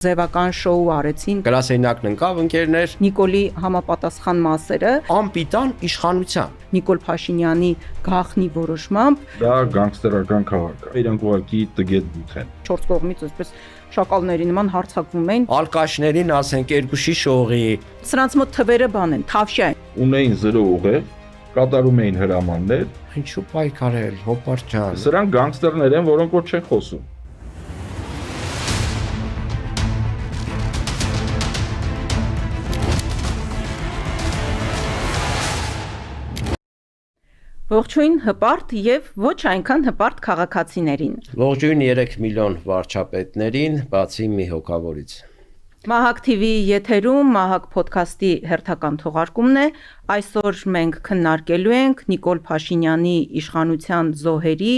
Ձևական շոու արեցին, գրասենյակն ընկավ ընկերներ, Նիկոլի համապատասխան մասերը, անպիտան իշխանության, Նիկոլ Փաշինյանի գաղտնի որոշմամբ դա գանգստերական քաղաք է։ Իրենք ուղղակի տգետ բութ են։ 4 կողմից այսպես շակալների նման հարձակվում էին։ ալկաշներին ասենք երկուշի շողի, Սրանց մոտ թվերը բան են, թավշյա են։ Ունեին 0 ուղեղ, կատարում էին հրամաններ։ ինչու պայքարել, հոպար ջան։ Սրանք գանգստերներ են, որոնք որ չեն խոսում։ Ողջույն հպարտ եւ ոչ այնքան հպարտ քաղաքացիներին։ Ողջույն 3 միլիոն վարչապետներին, բացի մի հոգավորից։ Մահակ TV եթերում Մահակ podcast-ի հերթական թողարկումն է։ Այսօր մենք քննարկելու ենք Նիկոլ Փաշինյանի իշխանության զոհերի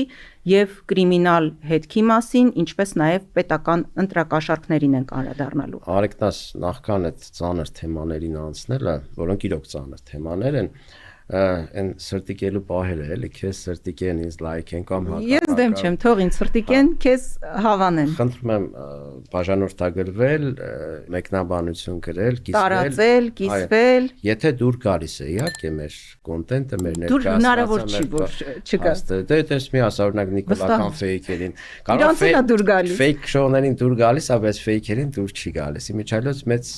եւ կրիմինալ հետքի մասին, ինչպես նաեւ պետական ընտրակաշառքներին ենք անդրադառնալու։ Արեկնաս նախքան այդ ծանր թեմաներին անցնելը, որոնք իրոք ծանր թեմաներ են, այն սրտիկելու պահերը էլի, քեզ սրտիկեն ինձ լայք են կամ հակառակը։ Ես դեմ չեմ, թող ինձ սրտիկեն, քեզ հավանեն։ Խնդրում եմ բաժանորդագրվել, մեկնաբանություն գրել, Տարածել, կիսվել։ Եթե դուր գալիս է, իհարկե մեր կոնտենտը, մեր Դուր հնարավոր չի, որ չգա։ Դե դες մի ասորնակ նիկոլական ֆեյքերին։ Իրանցին է դուր գալիս։ Ֆեյք շոուներին դուր գալիս, բայց ֆեյքերին դուր չի գալիս։ Իմիջիայլոց մեծ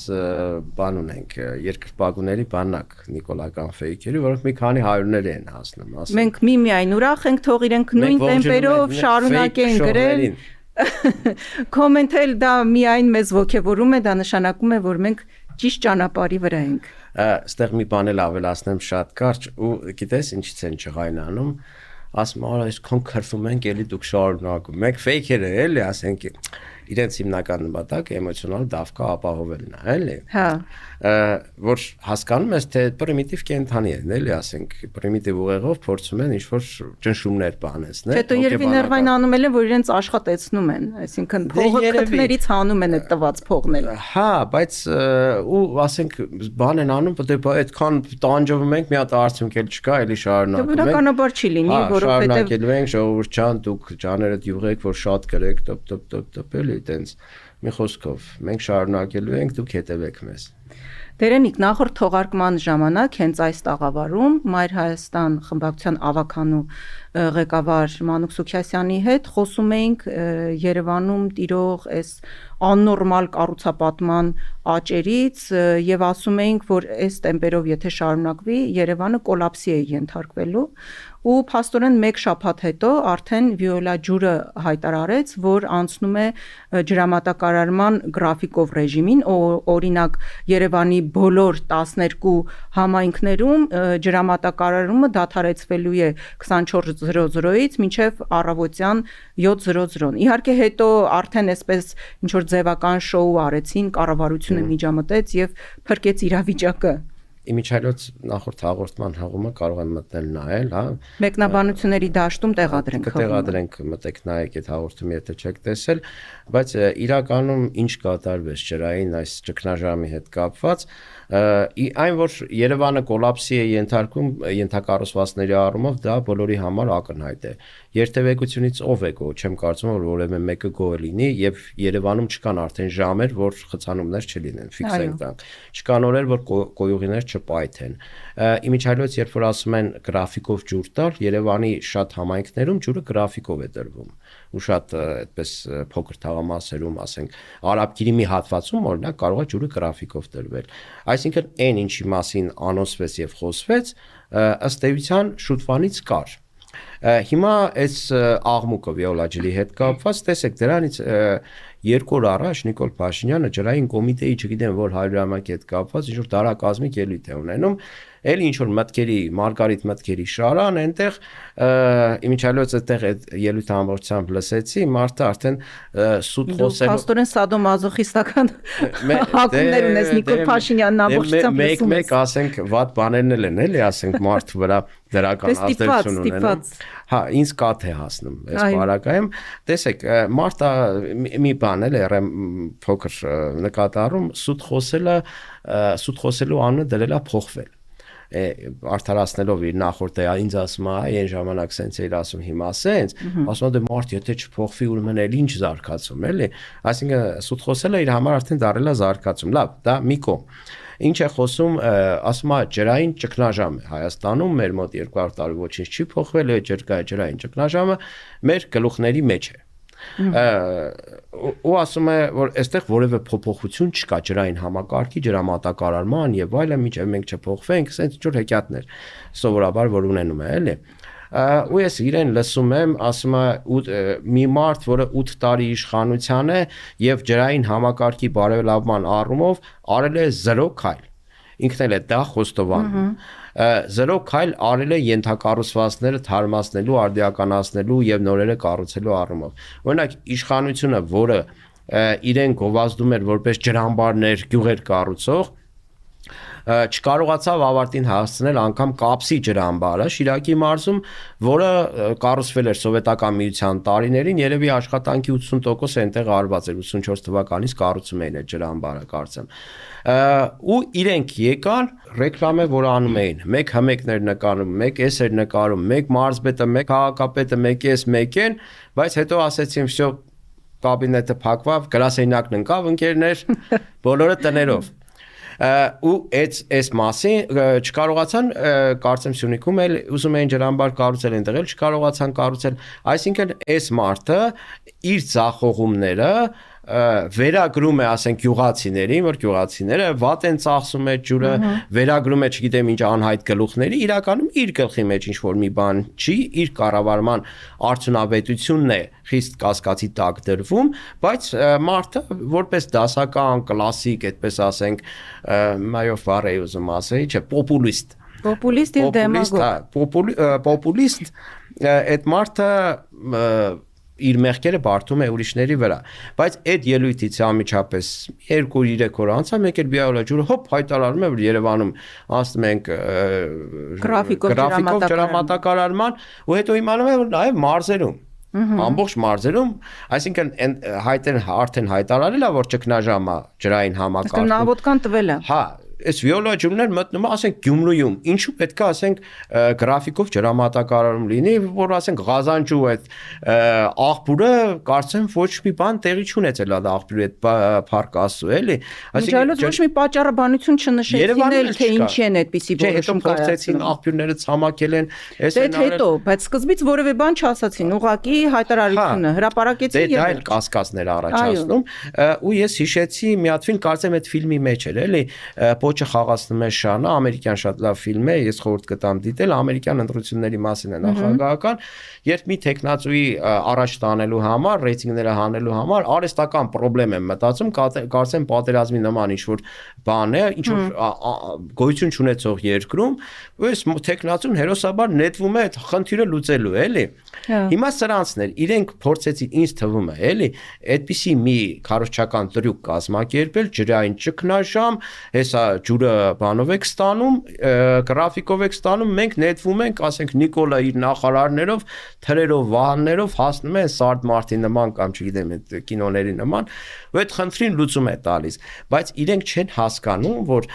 բան ունենք, երկրպագուների բանակ նիկոլական ֆեյքերի, որոնք մի քանի հարյուրներ են հասնում, ասում։ Մենք միայն ուրախ ենք, թող իրենք նույն տեմպերով շարունակեն գրել։ Կոմենտել դա միայն մեզ ոգևորում է, դա նշանակում է, որ մենք ճիշտ ճանապարհի վրա ենք։ Այստեղ մի բան էլ ավելացնեմ շատ կարճ ու գիտես ինչից են չղայնանում, ասում արա այսքան քրվում ենք, էլի դուք շարունակում։ Մեկ ֆեյքերը էլի ասենք իրենց հիմնական նպատակը էմոցիոնալ դավկա ապահովելն է, էլի։ Հա։ Որ հասկանում ես, թե պրիմիտիվ կենթանի են, էլի ասենք, պրիմիտիվ ուղեղով փորձում են ինչ-որ ճնշումներ բանեցնել։ Հետո երևի ներվային անում են, որ իրենց աշխատեցնում են, այսինքն փողը քթներից հանում են այդ տված փողնել։ Հա, բայց ու ասենք բան են անում, դե այդքան տանջվում ենք, մի հատ արդյունք էլ չկա, էլի շարունակում ենք։ Բնականաբար չի լինի, որովհետև շարունակելու ենք, ժողովուրդ ջան, դուք ջաներդ յուղեք, որ շատ գրեք, տոպ էլի տենց մի խոսքով մենք շարունակելու ենք, դուք հետևեք մեզ։ Տերենիկ նախորդ թողարկման ժամանակ հենց այս տաղավարում Մայր Հայաստան խմբակցության ավականու ղեկավար Մանուկ Սուքիասյանի հետ խոսում էինք Երևանում տիրող այս աննորմալ կառուցապատման աճերից եւ ասում էինք, որ այս տեմպերով եթե շարունակվի Երևանը կոլապսի է ենթարկվելու ու փաստորեն 1 շաբաթ հետո արդեն Վիոլա ջուրը հայտարարեց, որ անցնում է ջրամատակարարման գրաֆիկով ռեժիմին, օրինակ Երևանի բոլոր 12 համայնքներում ջրամատակարարումը դադարեցվելու է 24:00-ից մինչև առավոտյան 7:00-ն։ Իհարկե հետո արդեն այսպես ինչ որ ձևական շոու արեցին, կառավարությունը միջամտեց եւ փրկեց իրավիճակը։ Իմիջիայլոց նախորդ հաղորդման հաղումը կարող եմ մտնել նայել, հա։ Մեկնաբանությունների դաշտում տեղադրենք։ Տեղադրենք, մտեք նայեք այդ հաղորդումը, եթե չեք տեսել, բայց իրականում ինչ կատարվեց ջրային այս ճգնաժամի հետ կապված, այն որ Երևանը կոլապսի է ենթարկում ենթակառուցվածքների առումով, դա բոլորի համար ակնհայտ է։ Երթևեկությունից ով է գոհ, չեմ կարծում որ որևէ մեկը գոհ լինի եւ Երևանում չկան արդեն ժամեր, որ խցանումներ չլինեն, ֆիքս ենք տանք։ Չկան օրեր, որ կոյուղիներ չպայթեն։ Իմիջիայլոց երբ որ ասում են գրաֆիկով ջուր տալ, Երևանի շատ համայնքներում ջուրը գրաֆիկով է տրվում։ Ու շատ այդպես փոքր թաղամասերում, ասենք, Արաբկիրի մի հատվածում օրինակ կարող է ջուրը գրաֆիկով տրվել։ Այսինքն այն ինչի մասին անոնսվեց եւ խոսվեց, ըստ էության շուտվանից կար։ Հիմա այս աղմուկը Վիոլա ջրի հետ կապված, տեսեք դրանից 2 օր առաջ Նիկոլ Փաշինյանը ջրային կոմիտեի, չգիտեմ որ հարյուրամյակի հետ կապված ինչ որ դարակազմիկ ելույթ է ունենում, էլի ինչ որ մտքերի, Մարգարիտ մտքերի շարան, այնտեղ իմիջիայլոց այդտեղ այդ ելույթը ամբողջությամբ լսեցի, մարդը արդեն սուտ խոսելով։ Պաստորեն սադոմազոխիստական հակումներ ունես Նիկոլ Փաշինյանն ամբողջությամբ լսում։ Մեկ ասենք վատ բաներն են, էլի ասենք մարդու վրա դրական ազդեցություն ունենում։ Հա, ինձ կաթ է հասնում այս բարակայում։ Տեսեք, մարդը մի բան էլ է փոքր նկատառում, սուտ խոսելու անունը դրելա փոխվել։ արդարացնելով իր նախորդ ինձ ասում է, այն ժամանակ սենց էր ասում, հիմա սենց, ասում է դե մարդ եթե չփոխվի ուրեմն էլ ինչ զարգացում, էլի, այսինքն սուտ խոսելը իր համար արդեն դարել է զարգացում, լավ, դա մի կողմ։ Ինչ է խոսում, ասում է ջրային ճգնաժամ է Հայաստանում, մեր մոտ 200 տարի ոչինչ չի փոխվել, ջրային ճգնաժամը մեր գլուխների մեջ է։ Ու ասում է, որ այստեղ որևէ փոփոխություն չկա ջրային համակարգի, ջրամատակարարման եւ այլն, մինչեւ մենք չփոխվենք, ասենց ինչ-որ հեքիաթներ սովորաբար որ ունենում է, էլի։ Ու ես իրեն լսում եմ, ասում է մի մարդ, որը 8 տարի իշխանության է եւ ջրային համակարգի բարելավման առումով արել է 0 քայլ։ Ինքն էլ է դա խոստովանում։ 0 քայլ արել է ենթակառուցվածքները թարմացնելու, արդիականացնելու եւ նորերը կառուցելու առումով։ Օրինակ իշխանությունը, որը իրեն գովազդում էր որպես ջրամբարներ, գյուղեր կառուցող, չկարողացավ ավարտին հասցնել անգամ Կապսի ջրամբարը Շիրակի մարզում, որը կառուցվել էր սովետական միության տարիներին, երևի աշխատանքի 80% այնտեղ արված էր 84 թվականից կառուցում էին այդ ջրամբարը, կարծեմ։ Ու իրենք եկան ռեկլամը, որ անում էին, մեկ հմեկներ նկարում, մեկ էս էր նկարում, մեկ մարզպետը, մեկ քաղաքապետը, մեկ էս, մեկ են, բայց հետո ասեցին, всё, կաբինետը փակվավ, գրասենյակն ընկավ ընկերներ, բոլորը տներով։ Ու այս մասին չկարողացան կարծեմ Սյունիքում էլ ուզում էին ջրամբար կառուցել այնտեղ էլ չկարողացան կառուցել, այսինքն այս մարդը իր ձախողումները վերագրում է, ասենք գյուղացիներին, որ գյուղացիները վատ են ծախսում այդ ջուրը, վերագրում է, չգիտեմ ինչ անհայտ գլուխների, իրականում իր գլխի մեջ ինչ որ մի բան չի, իր կառավարման արդյունավետությունն է խիստ կասկածի տակ դրվում, բայց մարդը որպես դասական, կլասիկ, այդպես ասենք, մայով բառ էի ուզում ասեի, չէ, պոպուլիստ եւ դեմագոգ, պոպուլիստ, այդ մարդը իր մեղքերը բարդում է ուրիշների վրա, բայց այդ ելույթից անմիջապես 2-3 օր անցավ մեկ էլ բիոլոգիա հոպ հայտարարում է որ Երևանում ասում ենք գրաֆիկով ջրամատակարարման ու հետո իմանում է որ նաև մարզերում ամբողջ մարզերում, այսինքն արդեն հայտարարել է որ ճգնաժամը ջրային համակարգում նավոտկան տվել է։ Հա, այս վիոլոջումներ մտնում ասենք Գյումրիում, ինչու պետք է ասենք գրաֆիկով ջրամատակարարում լինի, որ ասենք Ղազանջու այդ աղբուրը կարծեմ ոչ մի բան տեղի չունեցել այդ աղբյուրի այդ փառք ասու, էլի։ Այսինքն ոչ մի պատճառաբանություն չնշեցին էլ թե ինչի են այդպիսի որոշում կայացրեցին աղբյուրները ցամաքել են, այս են հետո, բայց սկզբից որևէ բան չասացին, ուղղակի հայտարարությունը հրապարակեցին եւ դա էլ կասկածներ առաջացնում, ու ես հիշեցի մի հատ ֆիլմ, կարծեմ այդ ֆիլմի մեջ էր, էլի Պոչը խաղացնում է շանը, ամերիկյան շատ լավ ֆիլմ է, ես խորհուրդ կտամ դիտել, ամերիկյան ընտրությունների մասին է նախագահական, երբ մի տեխնացուի առաջ տանելու համար, ռեյտինգները հանելու համար արհեստական խնդրեմ եմ մտածում, կարծեմ պատերազմի նման ինչ-որ բան է, ինչ-որ գոյություն չունեցող երկրում, ու այս տեխնացուն հերոսաբար նետվում է այդ խնդիրը լուծելու, էլի։ Հիմա սրանցն էր, իրենք փորձեցին ինձ թվում է, էլի, այդպիսի մի քարոզչական տրյուկ կազմակերպել, ջրային ճգնաժամ, հեսա ջուրը բանով եք ստանում, գրաֆիկով եք ստանում, մենք նետվում ենք, ասենք Նիկոլա իր նախարարներով, թրերով, վահաններով հասնում են Սարդ Մարտի նման կամ չգիտեմ այդ կինոների նման, ու այդ խնդրին լուծում է տալիս, բայց իրենք չեն հասկանում, որ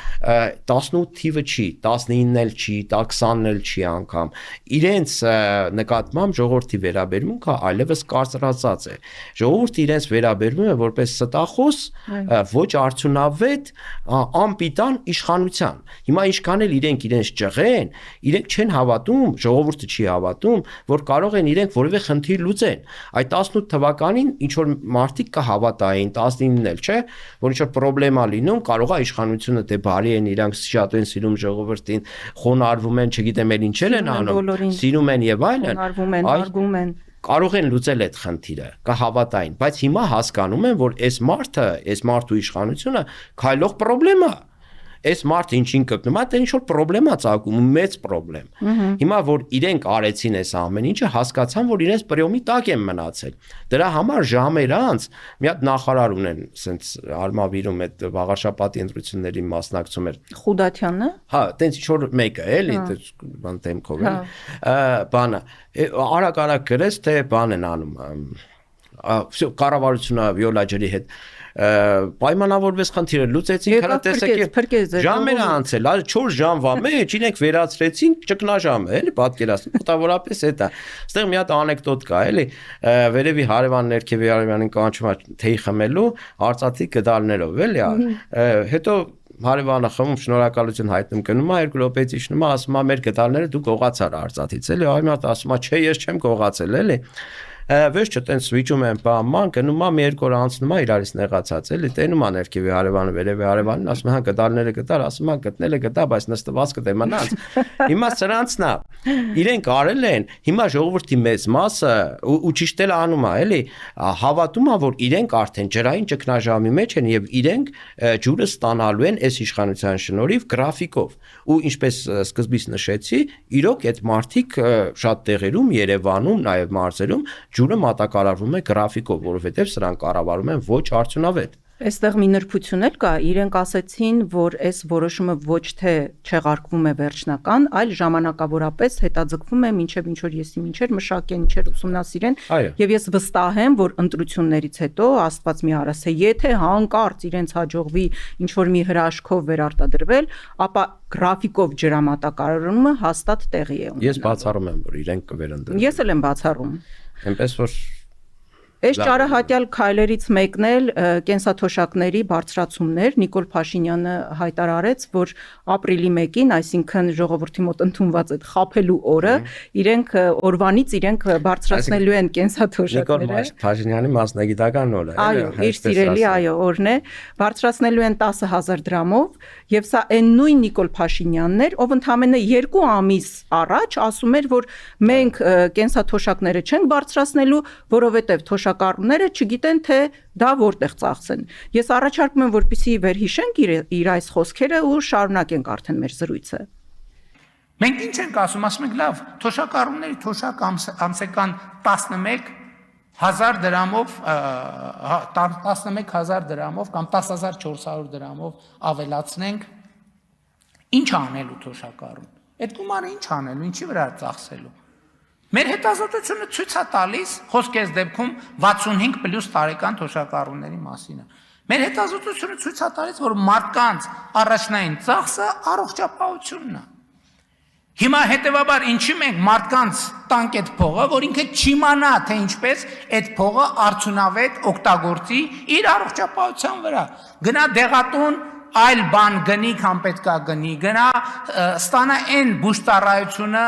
18 թիվը չի, 19-ն էլ չի, 20-ն էլ չի անգամ, իրենց նկատմամբ ժողովրդի վերաբերմունքը այլևս կարծրացած է, ժողովուրդը իրենց վերաբերվում է որպես ստախոս, ոչ արդյունավետ, անպիտան իշխանության։ Հիմա ինչքան էլ իրենց ճղեն, իրենք չեն հավատում, ժողովուրդը չի հավատում, որ կարող են իրենք որևէ խնդիր լուծեն։ Այդ 18 թվականին ինչ որ մարդիկ կհավատային, 19-ն էլ, չէ, որ ինչ որ պրոբլեմա լինում, կարող է իշխանությունը դե բարի են, իրանք շատ են սիրում ժողովրդին, խոնարհվում են, չգիտեմ էլ ինչեր են անում, սիրում են եւ այլն, խոնարհվում են, հարգում են կարող են լուծել այդ խնդիրը, կհավատային, բայց հիմա հասկանում են, որ այս մարդու իշխանությունը քայլող խնդրեմ է։ Այս մարդը ինչին կգնում է, դա ինչ որ խնդրեմ է ծագում, մեծ խնդրեմ։ Հիմա որ իրենք արեցին այս ամեն ինչը, հասկացան, որ իրենց պրյոմի տակ են մնացել։ Դրա համար ժամեր անց մի հատ նախարար ունեն, ասենց Արմավիրում այդ Վաղարշապատի ընտրությունների մասնակցում էր։ Խուդատյանը։ Հա, տենց ինչ որ մեկը, էլի, բան դեմքով էլի։ Բանը, արագ գրեց, թե բան են անում։ Կառավարությունը վիոլա ջրի հետ պայմանավորվեց խնդիրը լուծեցինք, հələ տեսեք ժամեր անցել, 4 ժամվա մեջ իրենք վերացրեցին ճգնաժամը, էլի պատկերացրեք, մոտավորապես է դա։ Այստեղ մի հատ անեկդոտ կա, էլի, վերևի հարևան ներքևի հարևանին կանչում է թեյ խմելու արծաթի գդալներով, էլի, հետո հարևանը խմում շնորհակալություն հայտնում գնում է 2 րոպեից իջնում է ասում է մեր գդալները դու գողացար արծաթից էլի այ մարդ ասում է չէ ես չեմ գողացել էլի վերջը տենց վիճում են բաման գնում է մի 2 օր անցնում է իրարից նեղացած էլի տենում է ներքևի հարևանը վերևի հարևանին ասում է հա գդալները գտար ասում է գտնել է գտա բայց նստվածքը դե մնաց հիմա սրանցն է իրենք արել են հիմա ժողովրդի մեծ մասը ու ճիշտ էլ անում է էլի հավատում է որ իրենք արդեն ջրային ճգնաժամի մեջ են եւ իրենք ջուրը ստանալու են այս իշխանության շնորհիվ գրաֆիկով ու ինչպես սկզբից նշեցի իրոք այդ մարտիկ շատ տեղերում Երևանում նաեւ մարզերում ջուրը մատակարարվում է գրաֆիկով, որովհետև սրանք կառավարում են ոչ արդյունավետ։ Այստեղ մի նրբություն էլ կա, իրենք ասեցին, որ այս որոշումը ոչ թե չեղարկվում է վերջնական, այլ ժամանակավորապես հետաձգվում է մինչև ինչ որ եսի մինչև մշակեն, ինչեր ուսումնասիրեն, եւ ես վստահ եմ, որ ընտրություններից հետո Աստված մի արասե, եթե հանկարծ իրենց հաջողվի ինչ որ մի հրաշքով վերարտադրվել, ապա գրաֆիկով ջրամատակարարումը հաստատ տեղի է ունենալու։ Ես բացառում եմ, որ իրենք կվերընտրեն։ Ես էլ եմ բացառում։ Այնպես որ Այս ճարահատյալ քայլերից մեկն էլ կենսաթոշակների բարձրացումներ Նիկոլ Փաշինյանը հայտարարեց, որ ապրիլի 1-ին, այսինքն ժողովրդի մոտ ընդունված այդ խաբելու օրը, իրենք օրվանից իրենք բարձրացնելու են կենսաթոշակները։ Նիկոլ Փաշինյանի մասնագիտական օրը, այո, իր սիրելի, այո, օրն է, բարձրացնելու են 10000 դրամով, եւ սա այն նույն Նիկոլ Փաշինյանն էր, ով ընդամենը 2 ամիս առաջ ասում էր, որ մենք կենսաթոշակները չենք բարձրացնելու, որովհետեւ թոշակառուները չգիտեն թե դա որտեղ ծախսեն։ Ես առաջարկում եմ, որպեսզի վերհիշենք իր այս խոսքերը ու շարունակենք արդեն մեր զրույցը։ Մենք ինչ ենք ասում ենք լավ, թոշակառուների թոշակ ամսական 11000 դրամով 11000 դրամով կամ 10400 դրամով ավելացնենք, ինչ անելու թոշակառուն։ Այդ գումարը ինչ անելու, ինչի վրա ծախսելու։ Մեր հետազոտությունը ցույց է տալիս, խոսքես դեպքում 65+ տարեկան թոշակառուների մասին։ Մեր հետազոտությունը ցույց է տալիս, որ մարդկանց առաջնային ծախսը առողջապահությունն է։ Հիմա հետևաբար ինչի մենք մարդկանց տանք այդ փողը, որ ինքը չիմանա թե ինչպես այդ փողը արդյունավետ օգտագործի իր առողջապահության վրա։ Գնա դեղատուն այլ բան գնի, քան պետքա գնի, գնա ստանա այն բուժտարայությունը,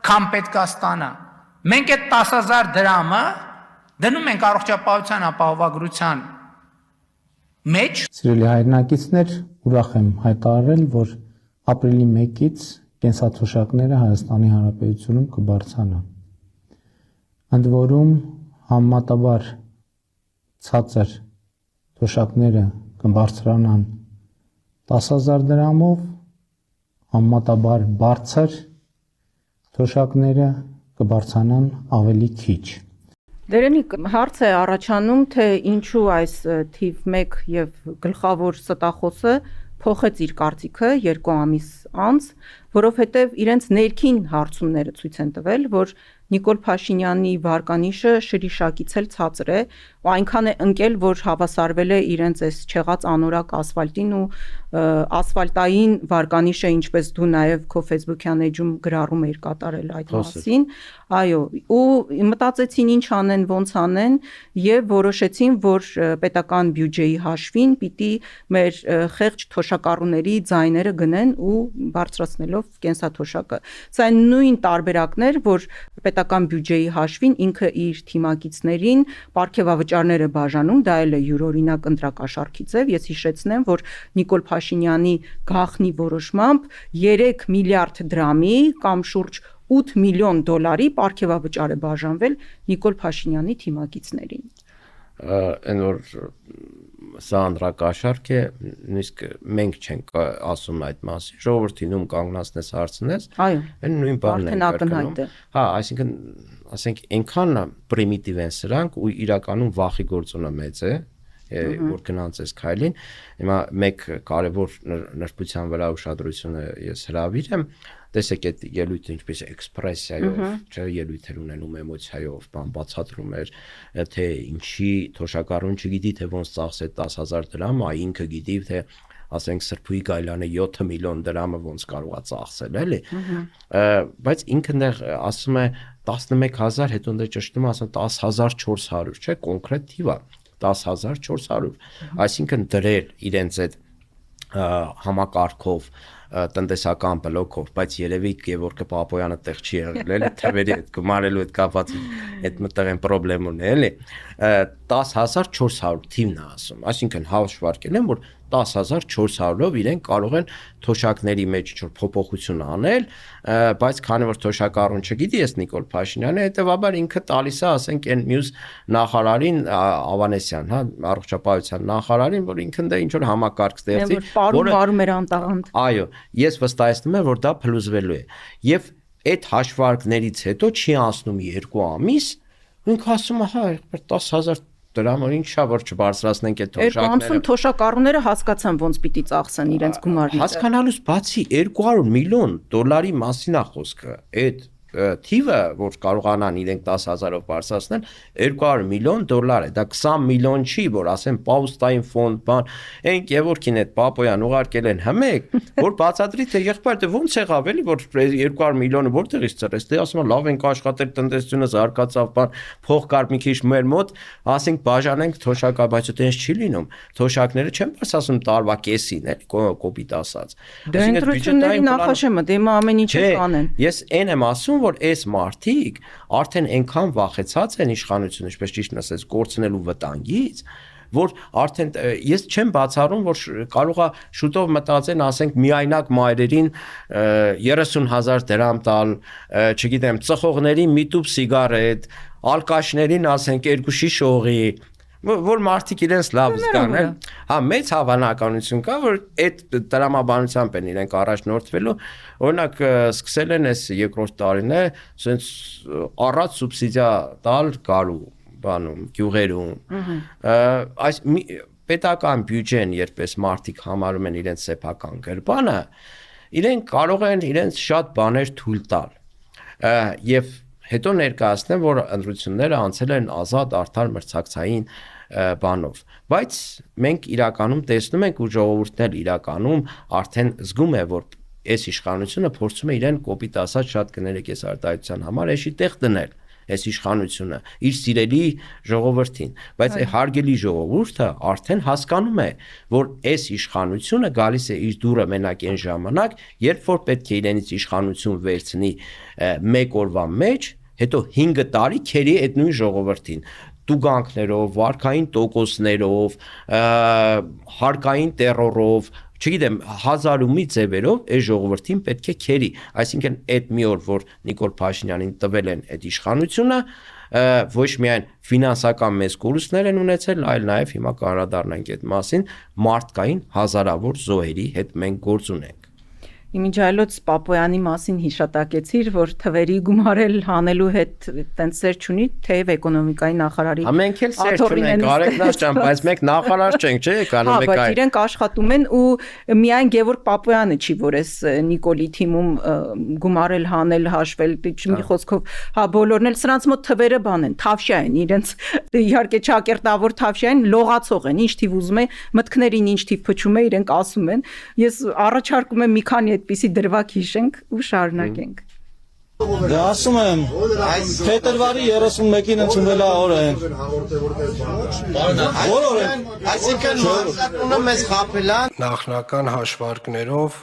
քան պետքա ստանա։ Մենք այդ 10000 դրամը դնում ենք առողջապահության ապահովագրության մեջ։ Սիրելի հայրենակիցներ, ուրախ եմ հայտարարել, որ ապրիլի 1-ից կենսաթոշակները Հայաստանի Հանրապետությունում կբարձրանան։ Ընդ որում համեմատաբար ցածր թոշակները կբարձրանան 10000 դրամով, համեմատաբար բարձր թոշակները կբարձրանան ավելի քիչ։ Դերենիկ հարց է առաջանում, թե ինչու այս թիվ 1 եւ գլխավոր ստախոսը փոխեց իր կարծիքը 2 ամիս անց, որովհետեւ իրենց ներքին հարցումները ցույց են տվել, որ Նիկոլ Փաշինյանի վարկանիշը շրիշակից էլ ցածր է, ու այնքան է ընկել, որ հավասարվել է իրենց այս չեղած անորակ ասֆալտին ու ասֆալտային վարկանիշը, ինչպես դու նաև քո Facebook-յան էջում գրառում էիր կատարել այդ մասին։ Այո, ու մտածեցին ինչ անեն, ոնց անեն եւ որոշեցին, որ պետական բյուջեի հաշվին պիտի մեր խեղճ թոշակառուների ձայները գնեն ու բարձրացնելով կենսաթոշակը։ Սա նույն տարբերակներ, որ պետական բյուջեի հաշվին ինքը իր թիմակիցներին պարգևավճարները բաժանում, դա էլ է յուրօրինակ ընտրակաշառքի ձև։ Ես հիշեցնեմ, որ Նիկոլ Փաշինյանի գաղտնի որոշմամբ 3 միլիարդ դրամի կամ շուրջ 8 միլիոն դոլարի պարգևավճար է բաժանվել Նիկոլ Փաշինյանի թիմակիցներին։ Այն որ սա անդրակաշարք է, նույնիսկ մենք չենք ասում այդ մասին, ժողովրդին ում կանգնացնես հարցնես, այն նույն բանն է կրկնում։ Հա, այսինքն, ասենք, այնքան պրիմիտիվ են սրանք ու իրականում վախի գործոնը մեծ է, որ գնանց այս քայլին։ Հիմա մեկ կարևոր նրբության վրա ուշադրությունը ես հրավիրեմ, տեսեք այդ ելույթը ինչպես էքսպրեսիայով, չէ, ելույթեր ունենում էմոցիայով, բացատրում էր, թե ինչի թոշակառուն չգիտի, թե ոնց ծախսեց 10,000 դրամ, ինքը գիտի, թե ասենք Սրբուի Գայլանը 7 միլիոն դրամը ոնց կարողա ծախսել, էլի։ Բայց ինքը դեռ ասում է 11,000, հետո դեռ ճշտում ասում 10,400, չէ, կոնկրետ թիվ է 10,400, այսինքն դրել իրենց այդ համակարգով տնտեսական բլոկով, բայց երևի Գևորգ Պապոյանը տեղ չի եղել, էլի, թվերի հետ գումարելու հետ կապված այդ մտեղ են խնդրեմ ունի, էլի 10,400 թիվն է ասում, այսինքն հաշվարկել են, որ 10,400-ով իրենք կարող են թոշակների մեջ ինչ-որ փոփոխություն անել, բայց քանի որ թոշակառուն չգիտի ես Նիկոլ Փաշինյանը, հետևաբար ինքը տալիս է, ասենք, այն մյուս նախարարին Ավանեսյան, հա, առողջապահության նախարարին, որ ինքն դա ինչ-որ համակարգ ստեղծի, որը վարում էր անտաղանդ։ Այո, ես վստահեցնում եմ, որ դա փլուզվելու է։ Եվ այդ հաշվարկներից հետո չի անցնում 2 ամիս, ինքը ասում է, հա, 10,000 դրամ ինչա որ չբարձրացնենք այդ թոշակները։ 250 թոշակառուները հասկացան ոնց պիտի ծախսեն իրենց գումարները։ Հասկանալուց բացի 200 միլիոն դոլարի մասին է խոսքը։ Այդ թիվը, որ կարողանան իրենք 10,000-ով բարձրացնել, 200 միլիոն դոլար է։ Դա 20 միլիոն չի, որ ասեն պաուստային ֆոնդ, բան, այն Գևորգին այդ Պապոյան ուղարկել են հմեկ, որ բացատրի թե եղբայր դե ոնց եղավ էլի, որ 200 միլիոնը որտեղից ծրեց։ Դե ասում են լավ ենք աշխատել, տնտեսությունը զարգացավ, բան, փող կար մի քիչ մեր մոտ, ասենք բաժանենք թոշակա, բայց այդպես չի լինում։ Թոշակները չեն բաց ասում տարվա կեսին, էլի կոպիտ ասած։ Դե ընտրությունների նախաշեմը, դե հիմա ամեն ինչը կանեն։ Ես այն եմ ասում, որ այս մարդիկ արդեն այնքան վախեցած են իշխանությունը, ինչպես ճիշտ ասես, կորցնելու վտանգից, որ արդեն ես չեմ բացառում, որ կարող է շուտով մտածեն, ասենք, միայնակ մայրերին 30,000 դրամ տալ, չգիտեմ, ծխողներին մի տուփ սիգարետ, ալկաշներին, ասենք, 2 շիշ օղի, որ մարդիկ իրենց լավ զգան, հա, մեծ հավանականություն կա, որ այդ տրամաբանությամբ են իրենք առաջնորդվելու, օրինակ սկսել են այս երկրորդ տարին է, ասենց առած սուբսիդիա տալ գալու բանում, գյուղերում, այս պետական բյուջեն, երբ այս մարդիկ համարում են իրենց սեփական գրպանը, իրենք կարող են իրենց շատ բաներ թույլ տալ, եւ հետո ներկայացնեն, որ ընտրությունները անցել են ազատ, արդար, մրցակցային բանով, բայց մենք իրականում տեսնում ենք ու ժողովուրդն էլ իրականում արդեն զգում է, որ այս իշխանությունը փորձում է իրեն կոպիտ ասած շատ կներեք այս արտահայտության համար էշի տեղ դնել այս իշխանությունը իր սիրելի ժողովրդին, բայց հարգելի ժողովուրդը արդեն հասկանում է, որ այս իշխանությունը գալիս է իր դուրը մենակ այն ժամանակ, երբ որ պետք է իրենից իշխանություն վերցնի մեկ օրվա մեջ, հետո 5 տարի քերի այդ նույն ժողովրդին տուգանքներով, վարքային տոկոսներով, հարկային տերորով, չգիտեմ, հազարումի ձևերով այս ժողովրդին պետք է քերի, այսինքն այդ մի օր, որ Նիկոլ Փաշինյանին տվել են այդ իշխանությունը, ոչ միայն ֆինանսական մեծ կորուստներ են ունեցել, այլ նաև հիմա կանդրադառնանք այդ մասին, մարդկային հազարավոր զոհերի հետ մենք գործ ունենք։ Իմիջայլոց Պապոյանի մասին հիշատակեցիր, որ թվերի գումարել հանելու հետ տենց սեր չունի, թեև էկոնոմիկայի նախարարի Մենք էլ սեր չունենք, Արեգնաս ջան, բայց մենք նախարար չենք, չէ՞, էկոնոմիկայի։ Բայց իրենք աշխատում են ու միայն Գևորգ Պապոյանը չի, որ այս Նիկոլի թիմում գումարել, հանել, հաշվել, մի խոսքով, հա բոլորն էլ սրանց մոտ թվերը բան են, թավշյա են, իրենց իհարկե չակերտավոր թավշյա են, լողացող են, ինչ թիվ ուզում է, մտքներին ինչ թիվ փչում է, իրենք ասում են։ Ես առաջարկում եմ մի քանի այդպիսի դրվագ հիշենք ու շարունակենք։ Դե ասում եմ, փետրվարի 31-ին ընդունվել է օրը։ Այսինքն մասնակցությունը մեզ խաբել է։ Նախնական հաշվարկներով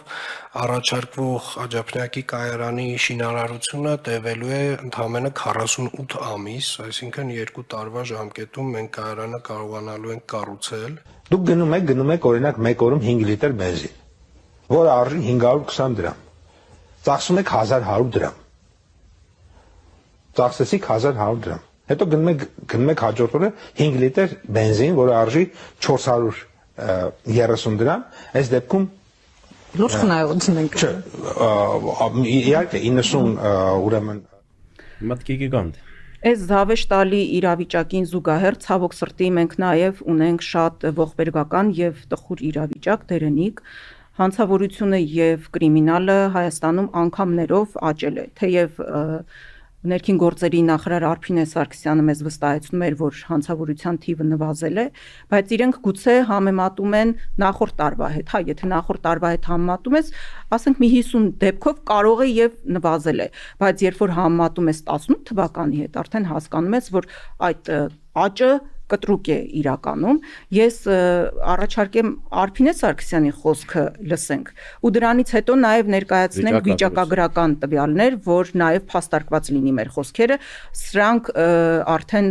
առաջարկվող Աջափնյակի կայարանի շինարարությունը տևելու է ընդամենը 48 ամիս, այսինքն 2 տարվա ժամկետում մենք կայարանը կարողանալու ենք կառուցել։ Դուք գնում եք օրինակ 1 օրում 5 լիտր բենզին, որը արժի 520 դրամ։ Ծախսում եք 1100 դրամ։ Ծախսեցիք 1100 դրամ։ Հետո գնում եք հաջորդ օրը 5 լիտր բենզին, որը արժի 430 դրամ, այս դեպքում լուրջ խնայողություն ենք։ Իհարկե 90 ուրեմն մտքի գիգանտ։ Այս զավեշտալի իրավիճակին զուգահեռ ցավոք սրտի մենք նաև ունենք շատ ողբերգական եւ տխուր իրավիճակ դերենիկ հանցավորությունը եւ կրիմինալը Հայաստանում անգամներով աճել է թեև Ներքին գործերի նախարար Արփինե Սարգսյանը մեզ վստահեցնում էր, որ հանցավորության թիվը նվազել է, բայց իրենք գուցե համեմատում են նախորդ տարվա հետ, հա, եթե նախորդ տարվա հետ համեմատում ես, ասենք մի 50 դեպքով կարող է եւ նվազել է, բայց երբ որ համեմատում ես 18 թվականի հետ, արդեն հասկանում ես, որ այդ աճը կտրուկ է իրականում, ես առաջարկեմ Արփինե Սարգսյանի խոսքը լսենք ու դրանից հետո նաև ներկայացնենք վիճակագրական տվյալներ, որ նաև փաստարկված լինի մեր խոսքերը, սրանք արդեն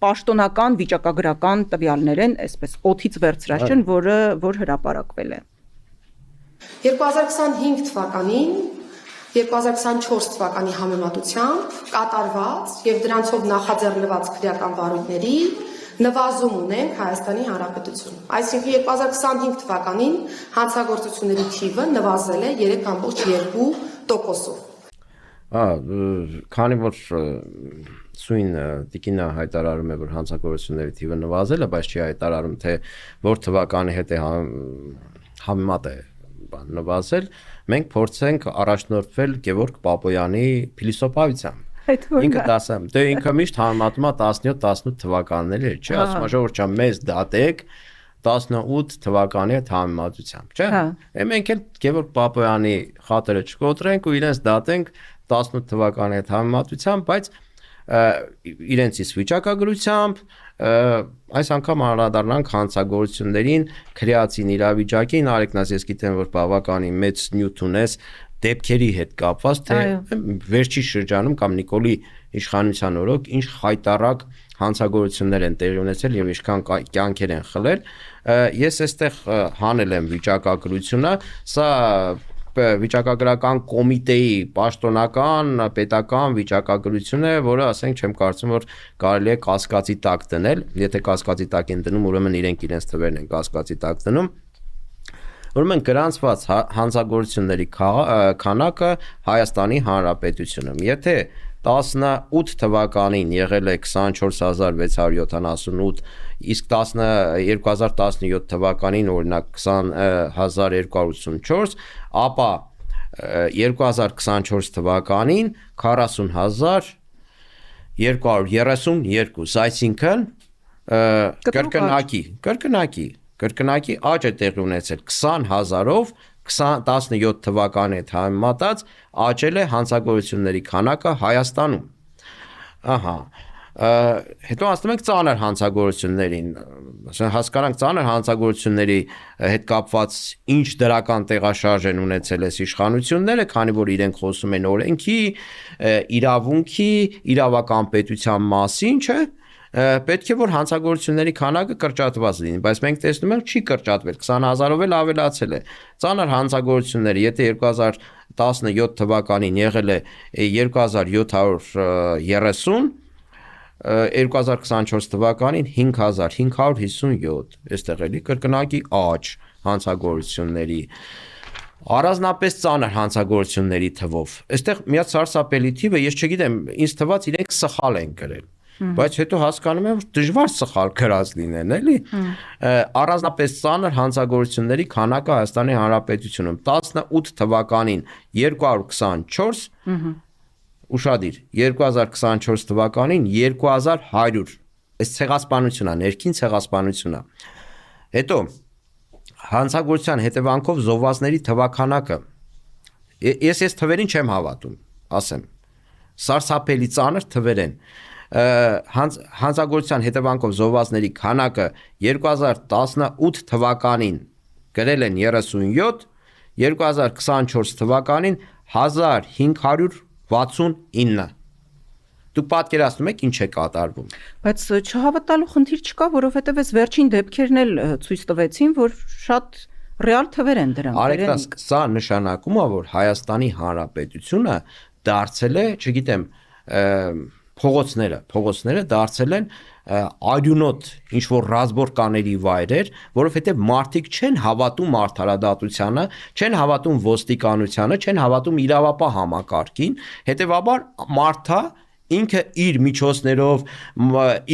պաշտոնական վիճակագրական տվյալներ են, այսպես օդից վերցրած չեն, որ հրապարակվել է 2025 թվականին 2024 թվականի համեմատությամբ կատարված եւ դրանցով նախաձեռնված քրեական վարույթների նվազում ունենք Հայաստանի Հանրապետությունում։ Այսինքն 2025 թվականին հանցագործությունների թիվը նվազել է 3.2%-ով։ Քանի որ սույն տիկինը հայտարարում է, որ հանցագործությունների թիվը նվազել է, բայց չի հայտարարում, թե որ թվականի հետ է համեմատ է նվազել, մենք փորձենք առաջնորդվել Գևորգ Պապոյանի փիլիսոփայությամբ։ Ինքը դասեմ, դե ինքը միշտ համեմատում է 17-18 թվականների հետ, չէ՞, ասում է ժողովուրդ ջան, մեզ դատեք 18 թվականի հետ համեմատությամբ, չէ՞։ Մենք էլ Գևորգ Պապոյանի խաթերը չկոտրենք ու իրենց դատենք 18 թվականի հետ համեմատությամբ, բայց իրենց իսկ վիճակագրությամբ այս անգամ անդրադառնանք հանցագործություններին, քրեացին իրավիճակին, Արեգնաս, ես գիտեմ, որ բավականին մեծ նյութ ունես դեպքերի հետ կապված, թե վերջի շրջանում կամ Նիկոլի իշխանության օրոք ինչ խայտառակ հանցագործություններ են տեղի ունեցել եւ ինչքան կյանքեր են խլել, ես այստեղ հանել եմ վիճակագրությունը, սա վիճակագրական կոմիտեի պաշտոնական պետական վիճակագրություն է, որը ասենք չեմ կարծում, որ կարելի է կասկածի տակ դնել, եթե կասկածի տակ են դնում, ուրեմն իրենց թվերն են կասկածի տակ դնում։ Ուրեմն գրանցված հանցագործությունների քանակը Հայաստանի Հանրապետությունում, եթե 18 թվականին եղել է 24678, իսկ 2017 թվականին օրինակ 20284, ապա 2024 թվականին 40232, այսինքն կրկնակի աճ է տեղի ունեցել 20000-ով 17 թվականի հետ համեմատած աճել է հանցագործությունների քանակը Հայաստանում։ Հետո ասում ենք ծանր հանցագործություններին, հասկանանք ծանր հանցագործությունների հետ կապված ինչ դրական տեղաշարժ են ունեցել այս իշխանությունները, քանի որ իրենք խոսում են օրենքի, իրավունքի, իրավական պետության մասին, չէ՞։ Պետք է որ հանցագործությունների քանակը կրճատված լինի, բայց մենք տեսնում ենք չի կրճատվել, 20000-ով էլ ավելացել է։ Ծանր հանցագործությունները, եթե 2017 թվականին եղել է 2730, 2024 թվականին 5557, այստեղ էլի կրկնակի աճ հանցագործությունների։ Առանձնապես ծանր հանցագործությունների թվով։ Այստեղ միած սարսափելի թիվը, ես չգիտեմ, ինձ թվաց իրենք սխալ են գրել։ Բայց հետո հասկանում եմ, որ դժվար սխալ գրած լինեն, էլի։ Առանձնապես ծանր հանցագործությունների քանակը Հայաստանի Հանրապետությունում 18 թվականին 224, ուշադիր, 2024 թվականին 2100, այս ցեղասպանությունն է, ներքին ցեղասպանությունն է։ Հետո հանցագործության հետևանքով զոհվածների թվականակը, ես թվերին չեմ հավատում, ասեմ, սարսափելի ծանր թվեր են։ Հանցագործության հետևանքով զոհվածների քանակը 2018 թվականին գրել են 37, 2024 թվականին 1569։ Դուք պատկերացնում եք ինչ է կատարվում։ Բայց չհավատալու խնդիր չկա, որովհետև այս վերջին դեպքերն էլ ցույց տվեցին, որ շատ ռեալ թվեր են դրանք։ Արեգնաս, սա նշանակում է, որ Հայաստանի Հանրապետությունը դարձել է, չգիտեմ, փողոցները դարձել են արյունոտ ինչ-որ ռազմորկաների վայրեր, որովհետև մարդիկ չեն հավատում արդարադատությանը, չեն հավատում ոստիկանությանը, չեն հավատում իրավապահ համակարգին, հետևաբար մարդը ինքը իր միջոցներով,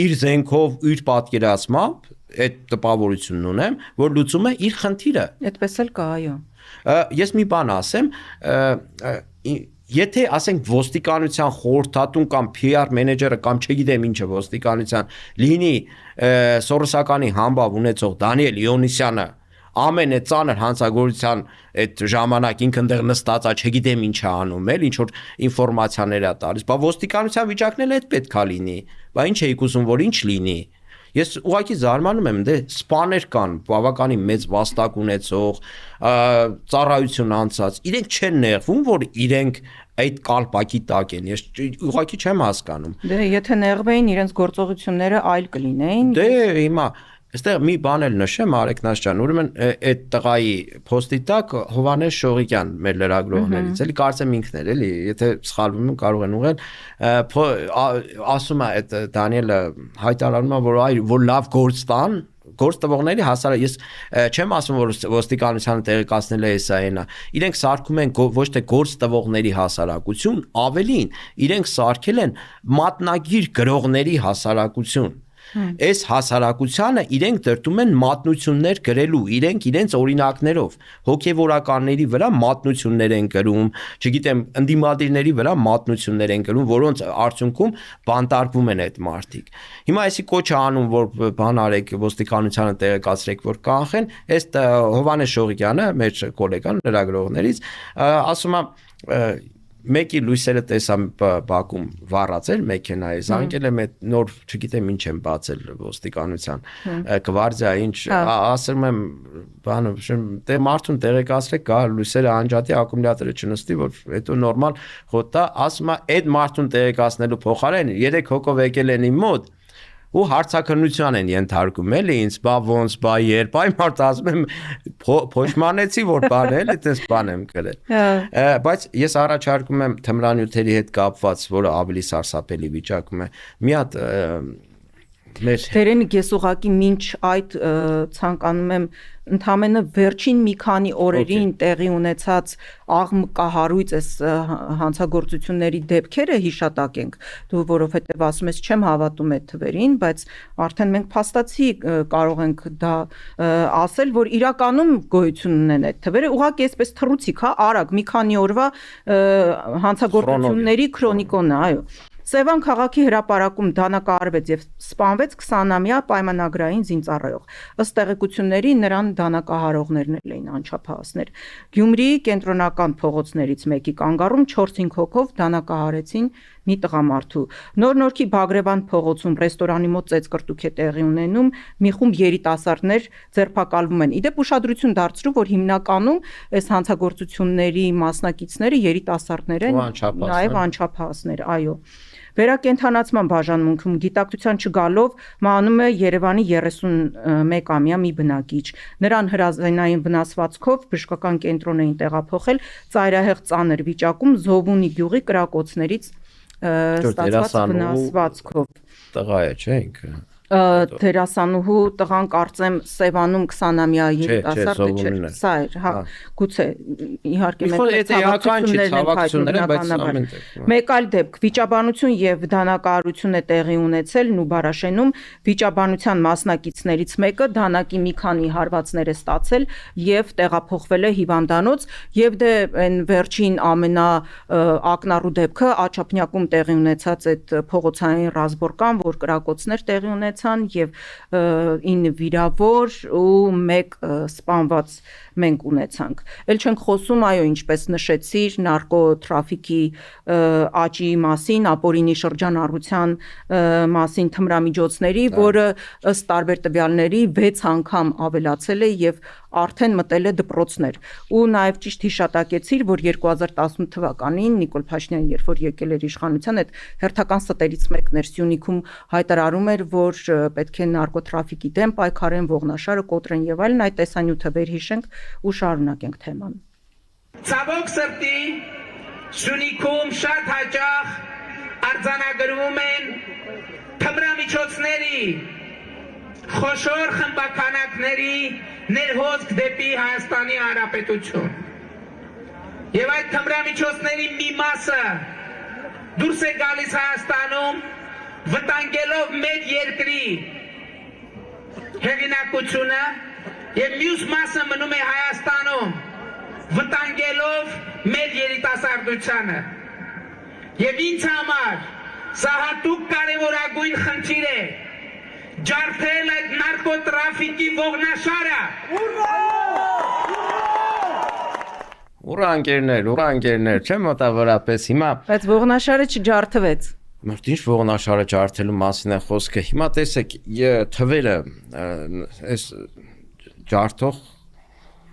իր զենքով, իր պատկերացմամբ այդ տպավորությունն ունեմ, որ լուծում է իր խնդիրը։ Այդպես էլ կա, այո։ Ես մի բան ասեմ, եթե ասենք ոստիկանության խորհրդատուն կամ PR մենեջերը կամ չգիտեմ ինչը ոստիկանության լինի Սորոսականի համբավ ունեցող Դանիել Իոնիսյանը ամենածանր հանցագործության այդ ժամանակ ինքն դեռ նստած է, չգիտեմ ինչ է անում, ինչ որ ինֆորմացիաներ է տալիս, բա ոստիկանության վիճակն էլ այդ պետքա լինի, բա ինչ էիք ուզում որ ինչ լինի։ Ես ուղղակի զարմանում եմ, դե սպաներ կան, բավականին մեծ վաստակ ունեցող, ծառայություն անցած, իրենք չեն նեղվում, որ իրենք այդ կալպակի տակ են։ Ես ուղղակի չեմ հասկանում։ Դե եթե նեղվեին, իրենց գործողությունները այլ կլինեին։ Դե հիմա այստեղ մի բան էլ նշեմ, Արեգ Նասչյան, ուրեմն այդ տղայի post-ի տակ Հովհաննես Շողիկյան մեր լրագրողներից, էլի կարծեմ ինքն էր, էլի, եթե սխալվում եմ կարող են ուղղել, ասում է այդ Դանիելը հայտարարում է, որ լավ գործ տան, գործ տվողների հասարակ, ես չեմ ասում, որ ոստիկանությանը տեղեկացնել է սա այնա, իրենք սարքում են ոչ թե գործ տվողների հասարակություն, ավելին, իրենք սարքել են մատնագիր գրողների հասարակություն։ Այս հասարակությանը իրենք դրտում են մատնություններ գրելու, իրենք իրենց օրինակներով, հոգևորականների վրա մատնություններ են գրում, չգիտեմ, ընդդիմադիրների վրա մատնություններ են գրում, որոնց արդյունքում բանտարկվում են այդ մարդիկ։ Հիմա այսի կոչ է անում, որ բան արեք, ոստիկանությանը տեղեկացրեք, որ կանխեն, այս Հովհաննես Շողիկյանը, մեր գոլեգան լրագրողներից, ասում է մեկի լույսերը տեսա Բաքում վառած էր մեքենայի, զանգել եմ այդ նոր, չգիտեմ ինչ եմ բացել ոստիկանության, գվարդիա ինչ, ասում եմ, բանը, դե մարդուն տեղեկացրեք, գա լույսերը անջատի, ակումուլյատորը չնստի, որ հետո նորմալ խոտա, ասում է, այդ մարդուն տեղեկացնելու փոխարեն 3 հոգով եկել են իմ մոտ ու հարցակնության են ենթարկում էլի ինձ, բա ոնց, բա երբ, այ մարդ ասում եմ փոշմանեցի, որ բան էլի, այդպես բան եմ գրել։ Բայց ես առաջարկում եմ թմրանյութերի հետ կապված, որը ավելի սարսափելի վիճակում է, մի հատ Տերենիկ, ես ուղղակի մինչ այդ ցանկանում եմ ընդամենը վերջին մի քանի օրերին տեղի ունեցած աղմկահարույց այս հանցագործությունների դեպքերը հիշատակենք, դու որովհետև ասում ես չեմ հավատում այդ թվերին, բայց արդեն մենք փաստացի կարող ենք դա ասել, որ իրականում գոյություն ունեն այդ թվերը, ուղղակի այսպես թռուցիկ, հա, արագ մի քանի օրվա հանցագործությունների քրոնիկոն է, այո։ Սևան քաղաքի հրապարակում դանակահարվեց եւ սպանվեց 20-ամյա պայմանագրային զինծառայող։ Ըստ տեղեկությունների նրան դանակահարողներն էին անչափահասներ։ Գյումրիի կենտրոնական փողոցներից մեկի կանգառում 4-5 հոգով դանակահարեցին մի տղամարդու։ Նոր-Նորքի Բագրևան փողոցում ռեստորանի մոտ ծեծկրտուք է տեղի ունենում, մի խումբ երիտասարդներ ձերբակալվում են։ Իդեպ ուշադրություն դարձրու, որ հիմնականում այս հանցագործությունների մասնակիցները երիտասարդներ են, նաև անչափահասներ, այո։ Վերակենդանացման բաժանմունքում գիտակցության չգալով մահանում է Երևանի 31-ամյա մի բնակիչ։ Նրան հրազենային վնասվածքով բժշկական կենտրոն էին տեղափոխել ծայրահեղ ծանր վիճակում Զովունի գյուղի կրակոցներից ստացված վնասվածքով։ Տղա է, չէ՞ ինքը։ Դերասանուհու տղան կարծեմ Սևանում 20-ամյա երիտասարդ չէր, սա էր, հա, գուցե իհարկե մեկ այլ դեպք վիճաբանություն եւ դանակահարություն է տեղի ունեցել Նուբարաշենում, վիճաբանության մասնակիցներից մեկը դանակի մի քանի հարվածներ է ստացել եւ տեղափոխվել է հիվանդանոց եւ դե այն վերջին ամենաակնառու դեպքը Աչափնյակում տեղի ունեցած այդ փողոցային ռազմորկան, որ կրակոցներ տեղի ունեցան եւ 9 վիրավոր ու 1 սպանված մենք ունեցանք։ Էլ չենք խոսում, այո, ինչպես նշեցիր, նարկոտրաֆիկի աճի մասին, ապօրինի շրջանառության մասին թմրամիջոցների, որը ըստ տարբեր տվյալների 6 անգամ ավելացել է եւ արդեն մտել է դպրոցներ։ Ու նաեւ ճիշտ հիշատակեցիր, որ 2018 թվականին Նիկոլ Փաշինյանը, երբ որ եկել էր իշխանության, այդ հերթական ստերից մեկն էր Սյունիքում հայտարարում էր, որ պետք է նարկոտրաֆիկի դեմ պայքարեն, ողնաշարը կոտրեն եւ այլն, այդ տեսանյութը վերհիշենք ու շարունակենք թեման։ Ցավոք սրտի Սյունիքում շատ հաճախ արձանագրվում են թմրամիջոցների խոշոր խմբականակների ներհոսք դեպի Հայաստանի Հանրապետություն։ Եվ այդ թմրամիջոցների մի մասը դուրս է գալիս Հայաստանում, վտանգելով մեր երկրի հեղինակությունը եւ մյուս մասը մնում է Հայաստանում, վտանգելով մեր երիտասարդությանը։ Եվ ինձ համար սա հատուկ կարևորագույն խնդիր է ջարդել այդ նարկոտրաֆիկի ողնաշարը։ Ուրա ընկերներ, չեմ մոտավորապես հիմա Բայց ողնաշարը չջարդվեց։ Մորտ ինչ ողնաշարը ջարդելու մասին է խոսքը։ Հիմա տեսեք, թվերը այս ջարդող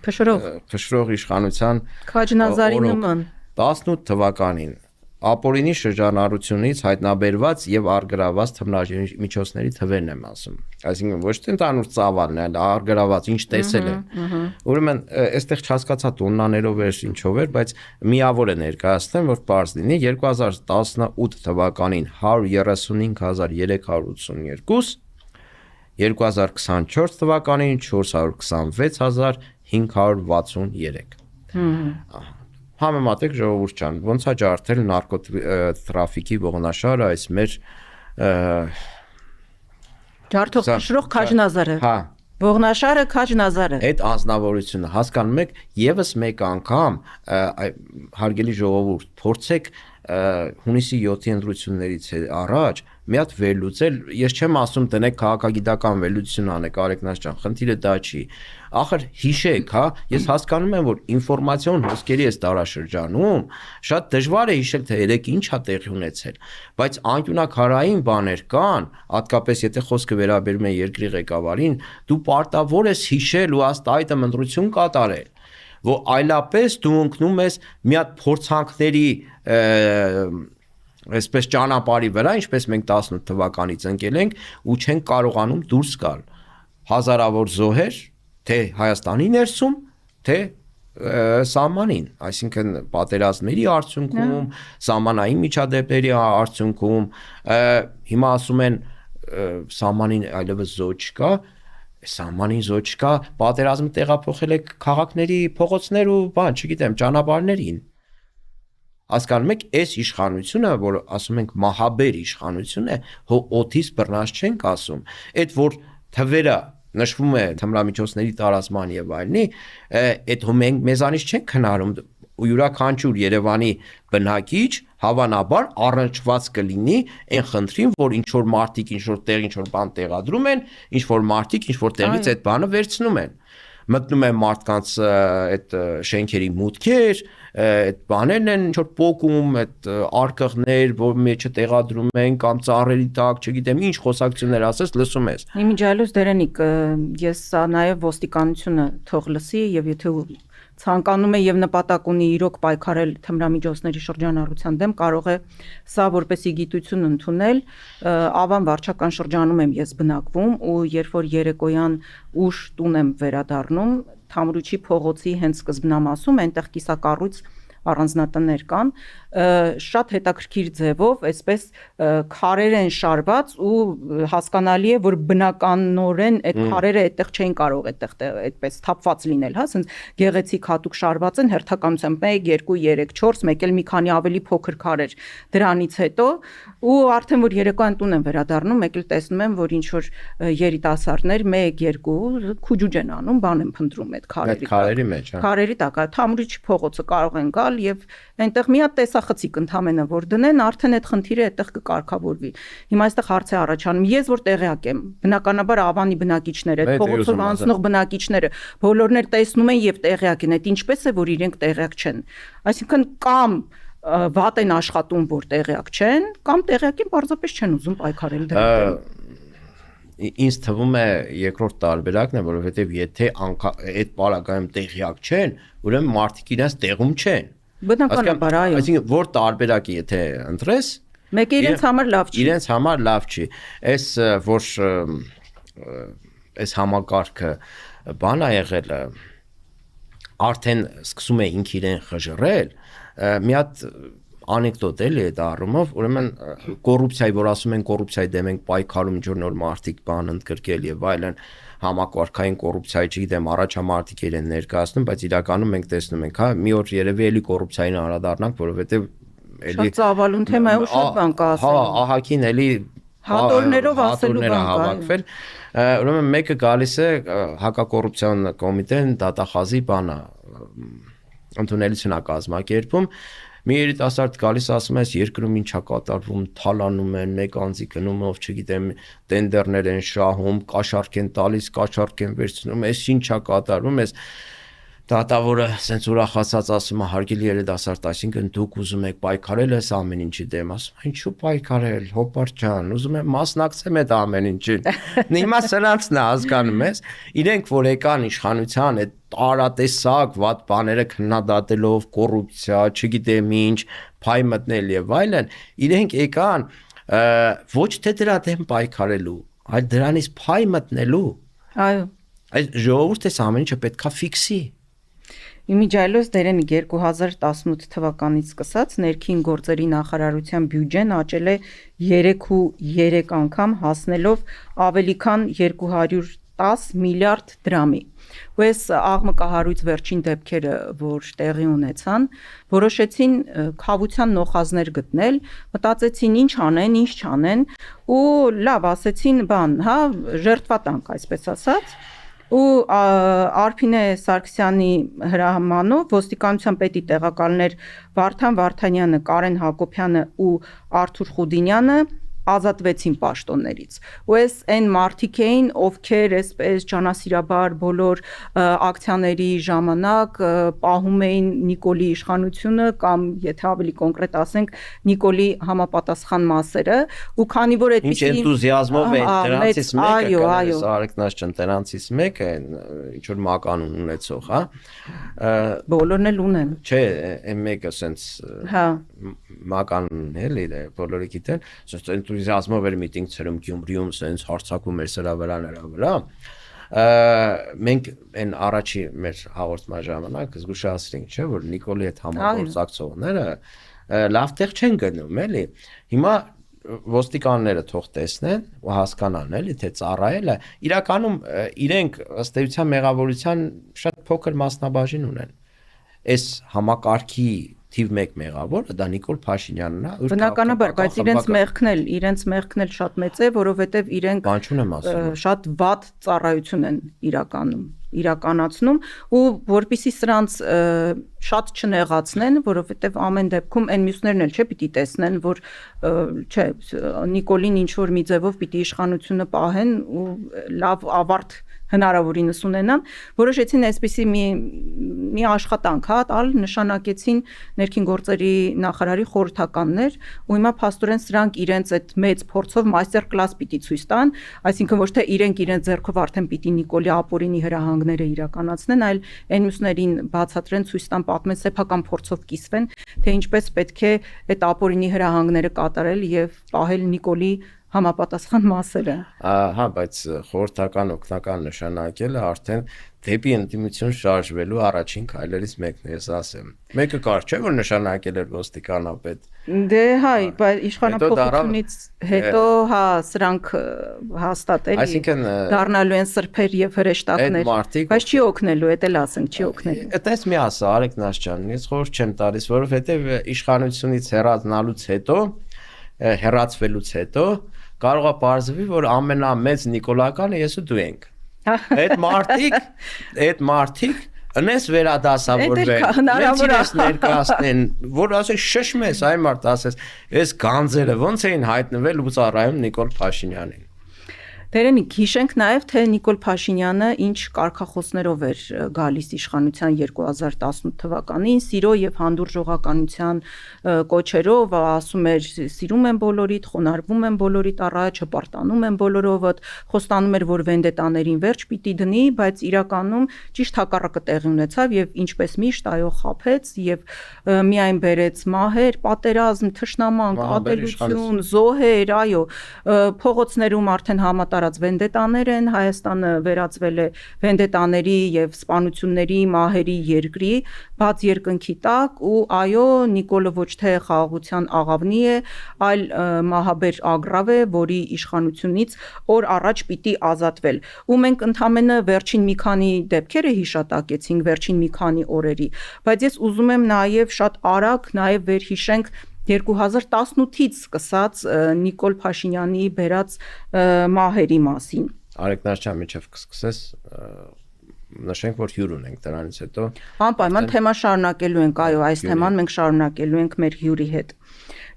փշրող իշխանության Քաջնազարի նման 18 թվականին ապօրինի շրջանառությունից հայտնաբերված եւ արգրաված թմրամիջոցների թվերն եմ ասում։ Այսինքն ոչ թե ընդհանուր ծավալն է, այլ արգրաված ինչ տեսել է։ Ուրեմն այստեղ չհասկացա տոննաներով էր ինչով էր, բայց միավոր է ներկայացնեմ, որ պարզ լինի 2018 թվականին 135382, 2024 թվականին 426563։ Համեմատեք ժողովուրդ ջան, ոնց է ջարդել նարկոտրաֆիկի ողնաշարը այս մեր ջարդող փշրող Քաջնազարը։ Հա։ Ողնաշարը Քաջնազարը։ Այդ անձնավորությունը հասկանում եք, եւս մեկ անգամ հարգելի ժողովուրդ, փորձեք հունիսի 7-ի ընտրություններից առաջ մի հատ վերլուծել, ես չեմ ասում տնեք քաղաքագիտական վերլուծություն անեք Արեգնաս ջան, խնդիրը դա չի։ Ախր հիշեք, հա, ես հասկանում եմ, որ ինֆորմացիոն հոսքերի այս տարաշրջանում շատ դժվար է հիշել, թե երեք ինչ է տեղի ունեցել, բայց անկյունակարային բաներ կան, հատկապես եթե խոսքը վերաբերում է երկրի ղեկավարին, դու պարտավոր ես հիշել ու ըստ այդմ ընտրություն կատարել, որ այլապես դու ընկնում ես մի հատ փորձանքների այսպես ճանապարհի վրա, ինչպես մենք 18 թվականից ընկել ենք ու չենք կարողանում դուրս գալ։ Հազարավոր զոհեր, թե Հայաստանի ներսում, թե սահմանին, այսինքն պատերազմների արդյունքում, սահմանային միջադեպերի արդյունքում, հիմա ասում են սահմանին այլևս զոհ չկա, սահմանին զոհ չկա, պատերազմը տեղափոխել է քաղաքների փողոցներ ու բան, չգիտեմ, ճանապարհներին։ Հասկանում եք, այս իշխանությունը, որ ասում ենք մահաբեր իշխանություն է, հո օդից բռնած չենք ասում, այդ որ թվերը նշվում է թմրամիջոցների տարածման եւ այլնի, այդ հո մենք մեզանից չենք քննարկում ու յուրաքանչյուր Երևանի բնակիչ հավանաբար առնչված կլինի այն խնդրին, որ ինչ որ մարդիկ ինչ որ տեղ ինչ որ բան տեղադրում են, ինչ որ մարդիկ ինչ որ տեղից այդ բանը վերցնում են։ Մտնում են մարդկանց այդ շենքերի մուտքեր, այդ բաներն են ինչ որ պոկում, այդ արկղներ, որ մեջը տեղադրում են կամ ծառերի տակ, չգիտեմ ինչ խոսակցություններ ասես, լսում ես։ Իմիջայլոս Դերենիկ, ես սա նաև ոստիկանությունը թող լսի եւ եթե ցանկանում է եւ նպատակ ունի իրոք պայքարել թմրամիջոցների շրջանառության դեմ, կարող է սա որպեսի գիտություն ընդունել, Ավան վարչական շրջանում եմ ես բնակվում ու երբ որ երեկոյան ուշ տուն եմ վերադառնում, Թամրուչի փողոցի հենց սկզբնամասում այնտեղ կիսակառույց առանձնատներ կան, շատ հետաքրքիր ձևով, այսպես քարեր են շարված ու հասկանալի է, որ բնականորեն այդ քարերը այդտեղ չեն կարող այդպես թափված լինել, հա, ասենց գեղեցիկ հատուկ շարված են հերթականությամբ 1, 2, 3, 4, մեկ էլ մի քանի ավելի փոքր քարեր դրանից հետո ու արդեն որ երեկոյան տուն են վերադառնում, մեկ էլ տեսնում եմ, որ ինչ որ երիտասարդներ 1-2 քուջուջ են անում, բան են փնտրում այդ քարերի մեջ, հա։ Քարերի տակ, Թամրուչի փողոցը կարող են գալ եւ այնտեղ մի հատ տեսախցիկ ընդամենը որ դնեն, արդեն այդ խնդիրը այդտեղ կկարգավորվի։ Հիմա այստեղ հարց է առաջանում, ես որ տեղյակ եմ, բնականաբար Ավանի բնակիչները, այդ փողոցով անցնող բնակիչները, բոլորն էլ տեսնում են եւ տեղյակ են, այդ ինչպես է որ իրենք տեղյակ չեն։ Այսինքն կամ վատ են աշխատում, որ տեղյակ չեն, կամ տեղյակ են, պարզապես չեն ուզում պայքարել դրա դեմ։ Ինձ թվում է երկրորդ տարբերակն է, որովհետև եթե այդ պարագայում տեղյակ չեն, ուրեմն մարդիկ իրենց տեղում չեն։ Բնականաբար, այո։ Այսինքն որ տարբերակը եթե ընտրես, մեկը իրենց համար լավ չի։ Իրենց համար լավ չի։ Այս որ այս համակարգը բան է եղել, արդեն սկսում է ինք իրեն խժռել, մի հատ անեկդոտ էլի այդ առումով, ուրեմն կոռուպցիայի, որ ասում են կոռուպցիայի դեմ ենք պայքարում, ինչ որ նոր մարդիկ բան ընդգրկել եւ այլն, համակարգային կոռուպցիայի, չգիտեմ, առաջամարտիկ են ներկայացնում, բայց իրականում մենք տեսնում ենք, հա, մի օր երևի էլի կոռուպցիային անդրադառնանք, որովհետեւ Շատ ծավալուն թեմա է ու շատ բան կա ասել։ Հա, ահագին էլի հատորներով ասելու բան կա։ հավաքվել։ Ուրեմն մեկը գալիս է հակակոռուպցիոն կոմիտեն դատախազի բանա ընդունելություն է կազմակերպում։ Մի երիտասարդ գալիս ասում է, երկրում ինչա կատարվում, թալանում են, մեկ անձի գնում, ով չգիտեմ, տենդերներ են շահում, կաշառք են տալիս, կաշառք են վերցնում, այս ինչա կատարվում, այս դատավորը սենց ուրախացած ասում է, հարգելի երիտասարդ, այսինքն դուք ուզում եք պայքարել այս ամեն ինչի դեմ, ասում, ինչու պայքարել, հոպար ջան, ուզում եմ մասնակցեմ այդ ամեն ինչին։ Հիմա սրանցն է հասկանում ես, իրենք որ եկան իշխանության այդ տարատեսակ վատ բաները քննադատելով, կոռուպցիա, չգիտեմ ինչ, փայ մտնել եւ այլն, իրենք եկան ոչ թե դրա դեմ պայքարելու, այլ դրանից փայ մտնելու։ Այո։ Այս ժողովուրդը ամեն ինչը պետքա ֆիքսի։ Իմիջայլոց դերենի 2018 թվականից սկսած ներքին գործերի նախարարության բյուջեն աճել է 3.3 անգամ հասնելով ավելի քան 210 միլիարդ դրամի։ Ու այս աղմկահարույց վերջին դեպքերը, որ տեղի ունեցան, որոշեցին խավության նոխազներ գտնել, մտածեցին ինչ անեն, ինչ չանեն, ու լավ ասեցին բան, հա, ժերտվատանք, այսպես ասած։ Ու Արփինե Սարգսյանի հրամանով ոստիկանության պետի տեղակալներ Վարդան Վարդանյանը, Կարեն Հակոբյանը ու Արթուր Խուդինյանը ազատվեցին պաշտոններից։ Ու այս այն մարդիկ էին, ովքեր այսպես ջանասիրաբար բոլոր ակցիաների ժամանակ պահում էին Նիկոլի իշխանությունը կամ եթե ավելի կոնկրետ ասենք Նիկոլի համապատասխան մասերը, ու քանի որ այդպես ինչ էնտուզիազմով են դրանցից մեկը, այո, Արեգնաշ դրանցից մեկը ինչ որ մականուն ունեցող, հա։ Բոլորն էլ ունեն։ Չէ, այն մեկը սենց հա մականուն էլի դե բոլորը գիտեն, սենց էնտուզիազմով էր միտինգ ծրում Գյումրիում, սենց հարցակում էր սրա վրա։ Մենք այն առաջի մեր հաղորդման ժամանակ զգուշացրինք, չէ, որ Նիկոլի այդ համագործակցողները լավ տեղ չեն գնում, էլի։ Հիմա ոստիկանները թող տեսնեն ու հասկանան, էլի, թե ծառայելը իրականում իրենք ըստ էության մեղավորության շատ փոքր մասնաբաժին ունեն։ Այս համակարգի թիվ 1 մեղավորը դա Նիկոլ Փաշինյանն է։ Բնականաբար, բայց իրենց մեղքն էլ շատ մեծ է, որովհետև իրենք շատ վատ ծառայություն են իրականացնում ու որպեսզի սրանց շատ չնեղացնեն, որովհետև ամեն դեպքում այն մյուսներն էլ չէ պիտի տեսնեն, որ չէ, Նիկոլին ինչ որ մի ձևով պիտի իշխանությունը պահեն ու լավ ավարտ հնարավորինս ունենան, որոշեցին այսպիսի մի աշխատանք, հա, տալ, նշանակեցին ներքին գործերի նախարարի խորհրդականներ, ու հիմա փաստորեն սրանք իրենց այդ մեծ փորձով մաստեր կլաս պիտի ցույց տան, այսինքն ոչ թե իրենց ձեռքով արդեն պիտի Նիկոլի ապօրինի հրահանգները իրականացնեն, այլ այն մյուսներին բացատրեն, ցույց տան, պատմեն, սեփական փորձով կիսվեն, թե ինչպես պետք է այդ ապօրինի հրահանգները կատարել եւ պահել Նիկոլի համապատասխան մասերը։ Հա, բայց խորհրդական օգնական նշանակելը արդեն դեպի ինտիմություն շարժվելու առաջին քայլերից մեկն է, ես ասեմ։ Մեկը կար չէ, որ նշանակել էր ոստիկանապետ։ Դե հա, բայց իշխանապողությունից հետո հա, սրանք հաստատել դառնալու են սրբեր եւ հրեշտակներ, բայց չի օգնելու, էդ էլ ասենք, չի օգնելու։ Այդպես մի ասա, Արեգնաշ ջան, ես խորհուրդ չեմ տալիս, որովհետեւ իշխանությունից հեռացվելուց հետո կարող է պարզվի, որ ամենամեծ Նիկոլականը ես ու դու ենք։ Այդ մարդիկ ընես վերադասավորվեն, մեծ ներկայացնեն, որ ասես շշմես, այ մարդ ասես, այս գանձերը ոնց էին հայտնվել ու ծառայում Նիկոլ Փաշինյանին։ Դերենիկ, հիշենք նաև, թե Նիկոլ Փաշինյանը ինչ կարգախոսներով էր գալիս իշխանության 2018 թվականին, սիրո եւ հանդուրժողականության կոչերով, ասում էր սիրում եմ բոլորիդ, խոնարհվում եմ բոլորիդ առաջ, հպարտանում եմ բոլորովդ, խոստանում էր, որ վենդետաներին վերջ պիտի դնի, բայց իրականում ճիշտ հակառակը տեղի ունեցավ եւ ինչպես միշտ այո խափեց եւ միայն բերեց մահեր, պատերազմ, թշնամանք, ատելություն, զոհեր, այո, փողոցներում արդեն համատարած վենդետաներ են, Հայաստանը վերածվել է վենդետաների եւ սպանությունների մահերի երկրի, բաց երկնքի տակ ու այո, Նիկոլը ոչ թե խաղաղության աղավնի է, այլ մահաբեր ագրավ է, որի իշխանությունից օր առաջ պիտի ազատվել։ Ու մենք ընդամենը վերջին մի քանի դեպքերը հիշատակեցինք, վերջին մի քանի օրերի, բայց ես ուզում եմ նաեւ շատ արագ նաեւ վերհիշենք 2018-ից սկսած Նիկոլ Փաշինյանի բերած մահերի մասին։ Արեգնաշյան միջև կսկսես նշենք, որ հյուր ունենք դրանից հետո։ Անպայման թեմա շարունակելու ենք, այո, այս թեման մենք շարունակելու ենք մեր հյուրի հետ։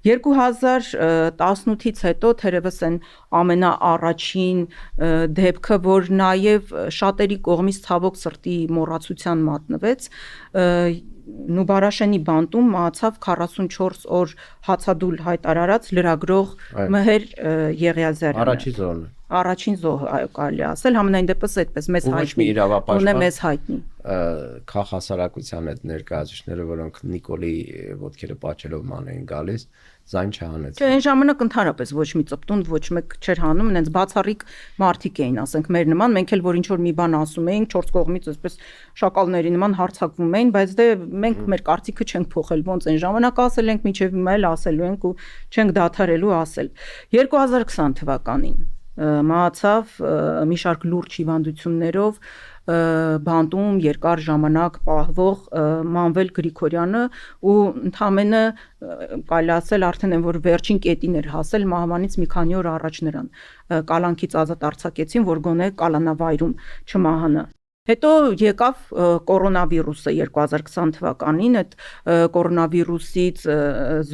2018-ից հետո թերևս այն ամենաառաջին դեպքը, որ նաև շատերի կողմից ցավոք սրտի մոռացության մատնվեց, Նուբարաշենի բանտում մահացավ 44 օր հացադուլ հայտարարած լրագրող Մհեր Եղիազարյանը։ Առաջին զոհը, այո, կարելի ասել, համենայն դեպս այդպես մեզ հայտնի։ Քաղաքասարակության այդ ներկայացուցիչները, որոնք Նիկոլի ոտքերը պատճելով ման էին գալիս, ձայն չհանեց։ Չէ, այն ժամանակ ընդհանրապես ոչ մի ծպտուն, ոչ մեկ չէր հանում, այնց բացառիկ մարդիկ էին, ասենք, մեր նման, մենք էլ որ ինչ որ մի բան ասում էինք, 4 կողմից այսպես շակալների նման հարձակվում էին, բայց դե մենք մեր կարծիքը չենք փոխել, ոնց այն ժամանակ ասել ենք, մինչև հիմա էլ ասելու ենք ու չենք դադարելու ասել։ 2020 թվականին մահացավ մի շարք լուրջ հիվանդություններով բանտում երկար ժամանակ պահվող Մանվել Գրիգորյանը ու ընդամենը կարելի ասել արդեն այն որ վերջին կետին էր հասել մահվանից մի քանի օր առաջ նրան կալանքից ազատ արձակեցին, որ գոնե կալանավայրում չմահանա։ Հետո եկավ կորոնավիրուսը 2020 թվականին, այդ կորոնավիրուսից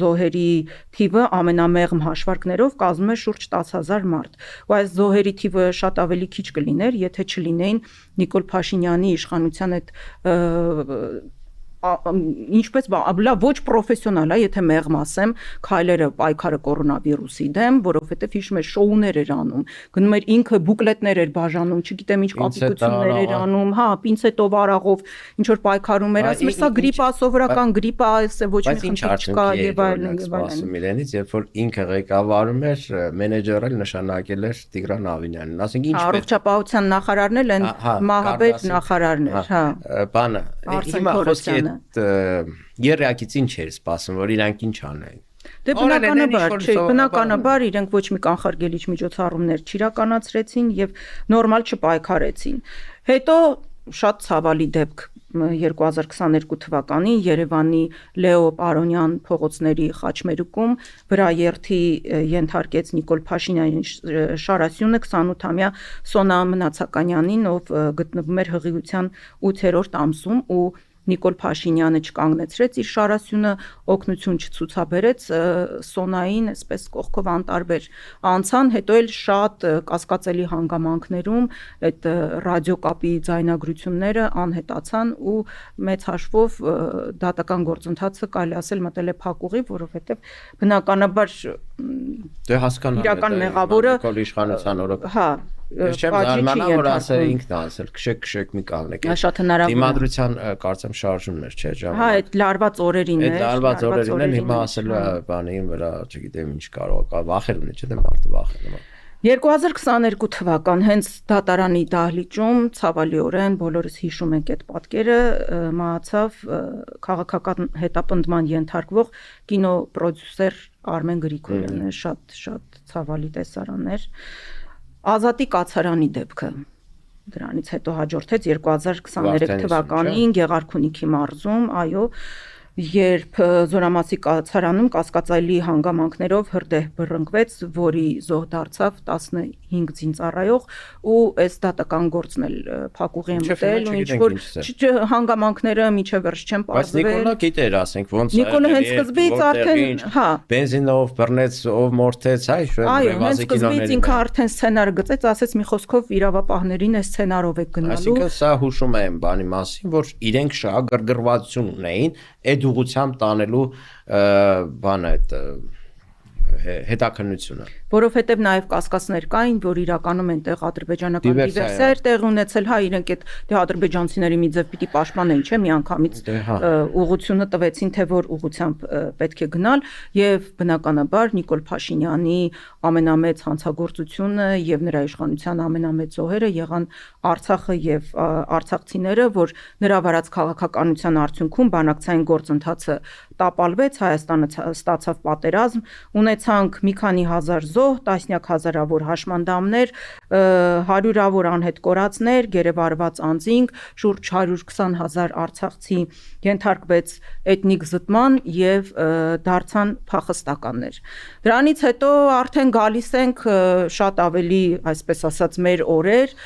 զոհերի թիվը ամենամեղմ հաշվարկներով կազմում է շուրջ 10,000 մարդ։ Ու այս զոհերի թիվը շատ ավելի քիչ կլիներ, եթե չլինեին Նիկոլ Փաշինյանի իշխանության այդ ինչպես ոչ պրոֆեսիոնալ է, եթե մեղմ ասեմ, քայլերը պայքարը կորոնավիրուսի դեմ, որովհետև հիշում եք շոուներ էր անում, գնում էր ինքը բուկլետներ էր բաժանում, չգիտեմ ինչ կապիտուլյացիաներ էր անում, հա, պինցետով արաղով ինչ որ պայքարում էր, ասում էր սա գրիպ է, սովորական գրիպ է, ոչ մի խնդիր չկա եւ այլն եւ այլն։ Ասում իրենից, երբ որ ինքը ղեկավարում էր, մենեջերը նշանակել էր Տիգրան Ավինյանին, ասենք ինչ առողջապահության նախարարն էլ այն մահաբեր նախարարն էր, հա։ Բանը հիմա խոսքի երեակից ինչ էր սպասում, որ իրանք ինչ անեն։ Դե բնականաբար, չէ, բնականաբար իրենք ոչ մի կանխարգելիչ միջոցառումներ չիրականացրեցին եւ նորմալ չպայքարեցին։ Հետո շատ ցավալի դեպք 2022 թվականին Երևանի Լեո Պարոնյան փողոցների խաչմերուկում վրաերթի ենթարկեց Նիկոլ Փաշինյանի շարասյունը 28-ամյա Սոնա Մնացականյանին, ով գտնվում էր հղիության 8-րդ ամսում ու Նիկոլ Փաշինյանը չկանգնեցրեց իր շարասյունը, օգնություն չցուցաբերեց Սոնային, այսպես կողքով անտարբեր անցան, հետո էլ շատ կասկածելի հանգամանքներում այդ ռադիոկապի ձայնագրությունները անհետացան ու մեծ հաշվով դատական գործընթացը կարելի ասել մտել է փակուղի, որովհետև բնականաբար դե հասկանալի է իրական մեղավորը Նիկոլ իշխանության օրոք, հա, Չեմ զարմանա, որ ասել ինքն ասել, քշեք մի կանգնեք։ Շատ հնարավոր է։ Դիմադրության կարծեմ շարժումներ չէ ժամանակ։ Հա, այդ լարված օրերին է։ Այդ լարված օրերին են հիմա ասելու է բանին վրա, չգիտեմ ինչ կարող է, վախեր ունի, չէ՞ դե մարդը վախենում է։ 2022 թվական հենց դատարանի դահլիճում ցավալիորեն բոլորս հիշում ենք այդ պատկերը, մահացավ քաղաքական հետապնդման ենթարկվող կինոպրոդյուսեր Արմեն Գրիգորյանը, շատ ցավալի տեսարաններ։ Ազատի կացարանի դեպքը դրանից հետո հաջորդեց 2023 թվականին Գեղարքունիքի մարզում, այո, երբ Զորամասի կացարանում կասկածելի հանգամանքներով հրդեհ բռնկվեց, որի զոհ դարձավ 15 զինծառայող ու այս դատական գործն էլ փակուղի են մտել ու ինչ որ հանգամանքները միջև վերջ չեն պարզվել։ Բայց Նիկոլը գիտեր, ասենք, ոնց Նիկոլը հենց սկզբից արդեն, հա, բենզինով բռնեց, ով մորթեց, այո, հենց սկզբից ինքը արդեն սցենար գծեց, ասեց մի խոսքով իրավապահներին է սցենարով է գնալու։ Այսինքն սա հուշում է այն բանի մասին, որ իրենք շատ գրգռվածություն ունեին այդ ուղղությամբ տանելու բանը այդ հետաքննությունը, որովհետև նաև կասկածներ կային, որ իրականում այնտեղ ադրբեջանական դիվերսիա էր տեղի ունեցել, հա, իրենք այդ դե ադրբեջանցիների մի ձև պիտի պաշտպանեն, չէ՞, միանգամից ուղղությունը տվեցին, թե որ ուղղությամբ պետք է գնալ, եւ բնականաբար Նիկոլ Փաշինյանի ամենամեծ հանցագործությունը եւ նրա իշխանության ամենամեծ զոհերը եղան Արցախը եւ արցախցիները, որ նրա վարած քաղաքականության արդյունքում բանակցային գործընթացը տապալվեց, Հայաստանը ստացավ պատերազմ, ունեցանք մի քանի հազար զոհ, տասնյակ հազարավոր հաշմանդամներ, հարյուրավոր անհետ կորածներ, գերեվարված անձինք, շուրջ 120,000 արցախցի ենթարկվեց էթնիկ զտման եւ դարձան փախստականներ։ Դրանից հետո արդեն գալիս ենք շատ ավելի, այսպես ասած, մեր օրեր,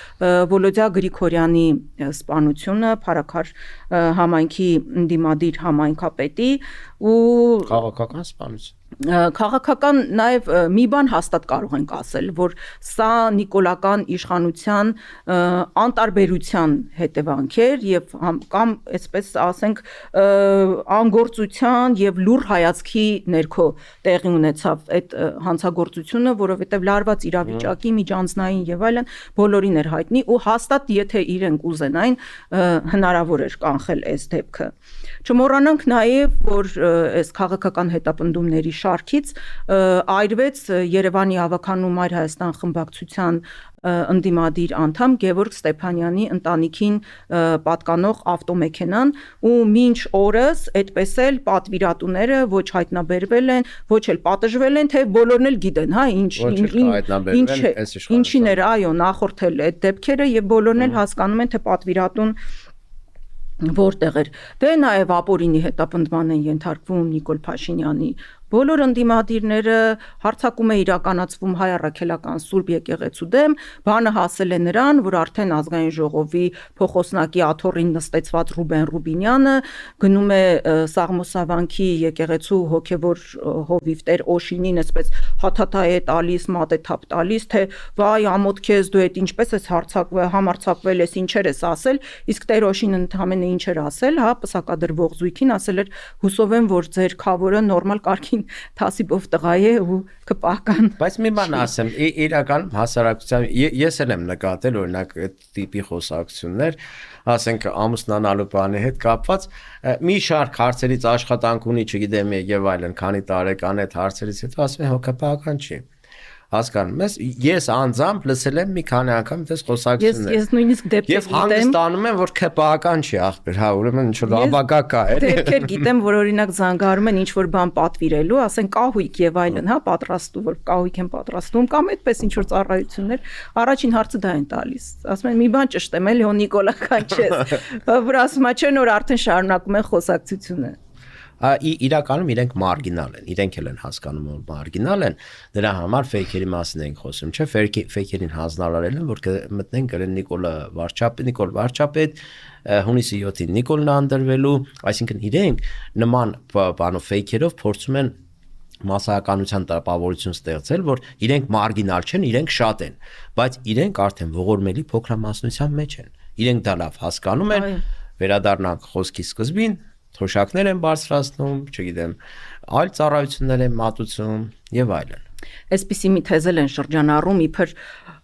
Վոլոդյա Գրիգորյանի սպանությունը, Փարաքար համայնքի դիմադիր համայնքապետի ու քաղաքական սպանություն։ Քաղաքական նաև մի բան հաստատ կարող ենք ասել, որ սա նիկոլական իշխանության անտարբերության հետևանք էր եւ կամ այսպես ասենք անգործության եւ լուր հայացքի ներքո տեղի ունեցավ այդ հանցագործությունը, որովհետեւ լարված իրավիճակի միջանձնային եւ այլն բոլորին էր հայտնի ու հաստատ եթե իրենք ուզենային հնարավոր էր կանխել այս դեպքը։ Չմոռանանք նաև, որ այս քաղաքական հետապնդումների շարքից այրվեց Երևանի Ավագանու Մայր Հայաստան խմբակցության ընդդիմադիր անդամ Գևորգ Ստեփանյանի ընտանիքին պատկանող ավտոմեքենան ու մինչ օրս այդպես էլ պատվիրատուները ոչ հայտնաբերվել են, ոչ էլ պատժվել են, թե բոլորն էլ գիտեն, հա, ինչին էր, այո, նախորդել այդ դեպքերը եւ բոլորն էլ հասկանում են, թե պատվիրատուն որտեղ էր։ Դե նաև ապօրինի հետապնդման են ենթարկվում Նիկոլ Փաշինյանի բոլոր ընդդիմադիրները, հարձակում է իրականացվում հայ առաքելական Սուրբ եկեղեցու դեմ, բանը հասել է նրան, որ արդեն ազգային ժողովի փոխոսնակի աթոռին նստեցված Ռուբեն Ռուբինյանը գնում է Սաղմոսավանքի եկեղեցու հոգևոր հովիվ Տեր Օշինին այսպես հաթաթայ է տալիս, մատ է թափ տալիս, թե վայ ամոթ քեզ դու այդ ինչպես ես համարցակվել ես, ինչեր ես ասել, իսկ Տեր Օշինը ընդհանրապես ինչ էր ասել, հա, պսակադրվող զույգին ասել էր հուսով եմ, որ ձեր քավորը նորմալ կարգին թասիբով տղա է ու կպահկան։ Բայց մի բան ասեմ, իրական հասարակության ես էլ եմ նկատել օրինակ այդ տիպի խոսակցություններ, ասենք ամուսնանալու բանի հետ կապված մի շարք հարցերից աշխատանք ունի, չգիտեմ, եւ այլն, քանի տարեկան այդ հարցերից հետո ասում են հոգեբանական չի։ Հասկանում ես, ես անձամբ լսել եմ մի քանի անգամ դες խոսակցություններ։ Ես նույնիսկ դեպքեր գիտեմ։ Եվ հանգստանում եմ, որ քեփական չի ախպեր, հա, ուրեմն ինչ որ աբակա կա է։ Դեպքեր գիտեմ, որ օրինակ զանգարում են ինչ որ բան պատվիրելու, ասեն կահույք եւ այլն, հա, պատրաստում, որ կահույք են պատրաստում կամ այդպես ինչ որ ծառայություններ, առաջին հարցը դա են տալիս։ Ասում են մի բան ճշտեմ, էլի հո Նիկոլական չես։ Որ ասում է չէ, նոր արդեն շարունակում են խոսակցությունը։ Իրականում իրենք մարգինալ են, իրենք էլ են հասկանում, որ մարգինալ են, դրա համար ֆեյքերի մասին ենք խոսում, չէ, ֆեյքերին հանձնարարել են, որ մտնեն գրեն Նիկոլ Վարչապետ, հունիսի 7-ին Նիկոլն անդրվելու, այսինքն իրենք նման բանով ֆեյքերով փորձում են մասսայականության տպավորություն ստեղծել, որ իրենք մարգինալ չեն, իրենք շատ են, բայց իրենք արդեն ողորմելի փոքրամասնության մեջ են, իրենք դա լավ հասկանում են, վերադառնանք խոսքի սկզբին, թոշակներ են բարձրացնում, չգիտեմ, այլ ծառայություններ են մատուցում եւ այլն։ Այսպիսի մի թեզել են շրջանառում, իբր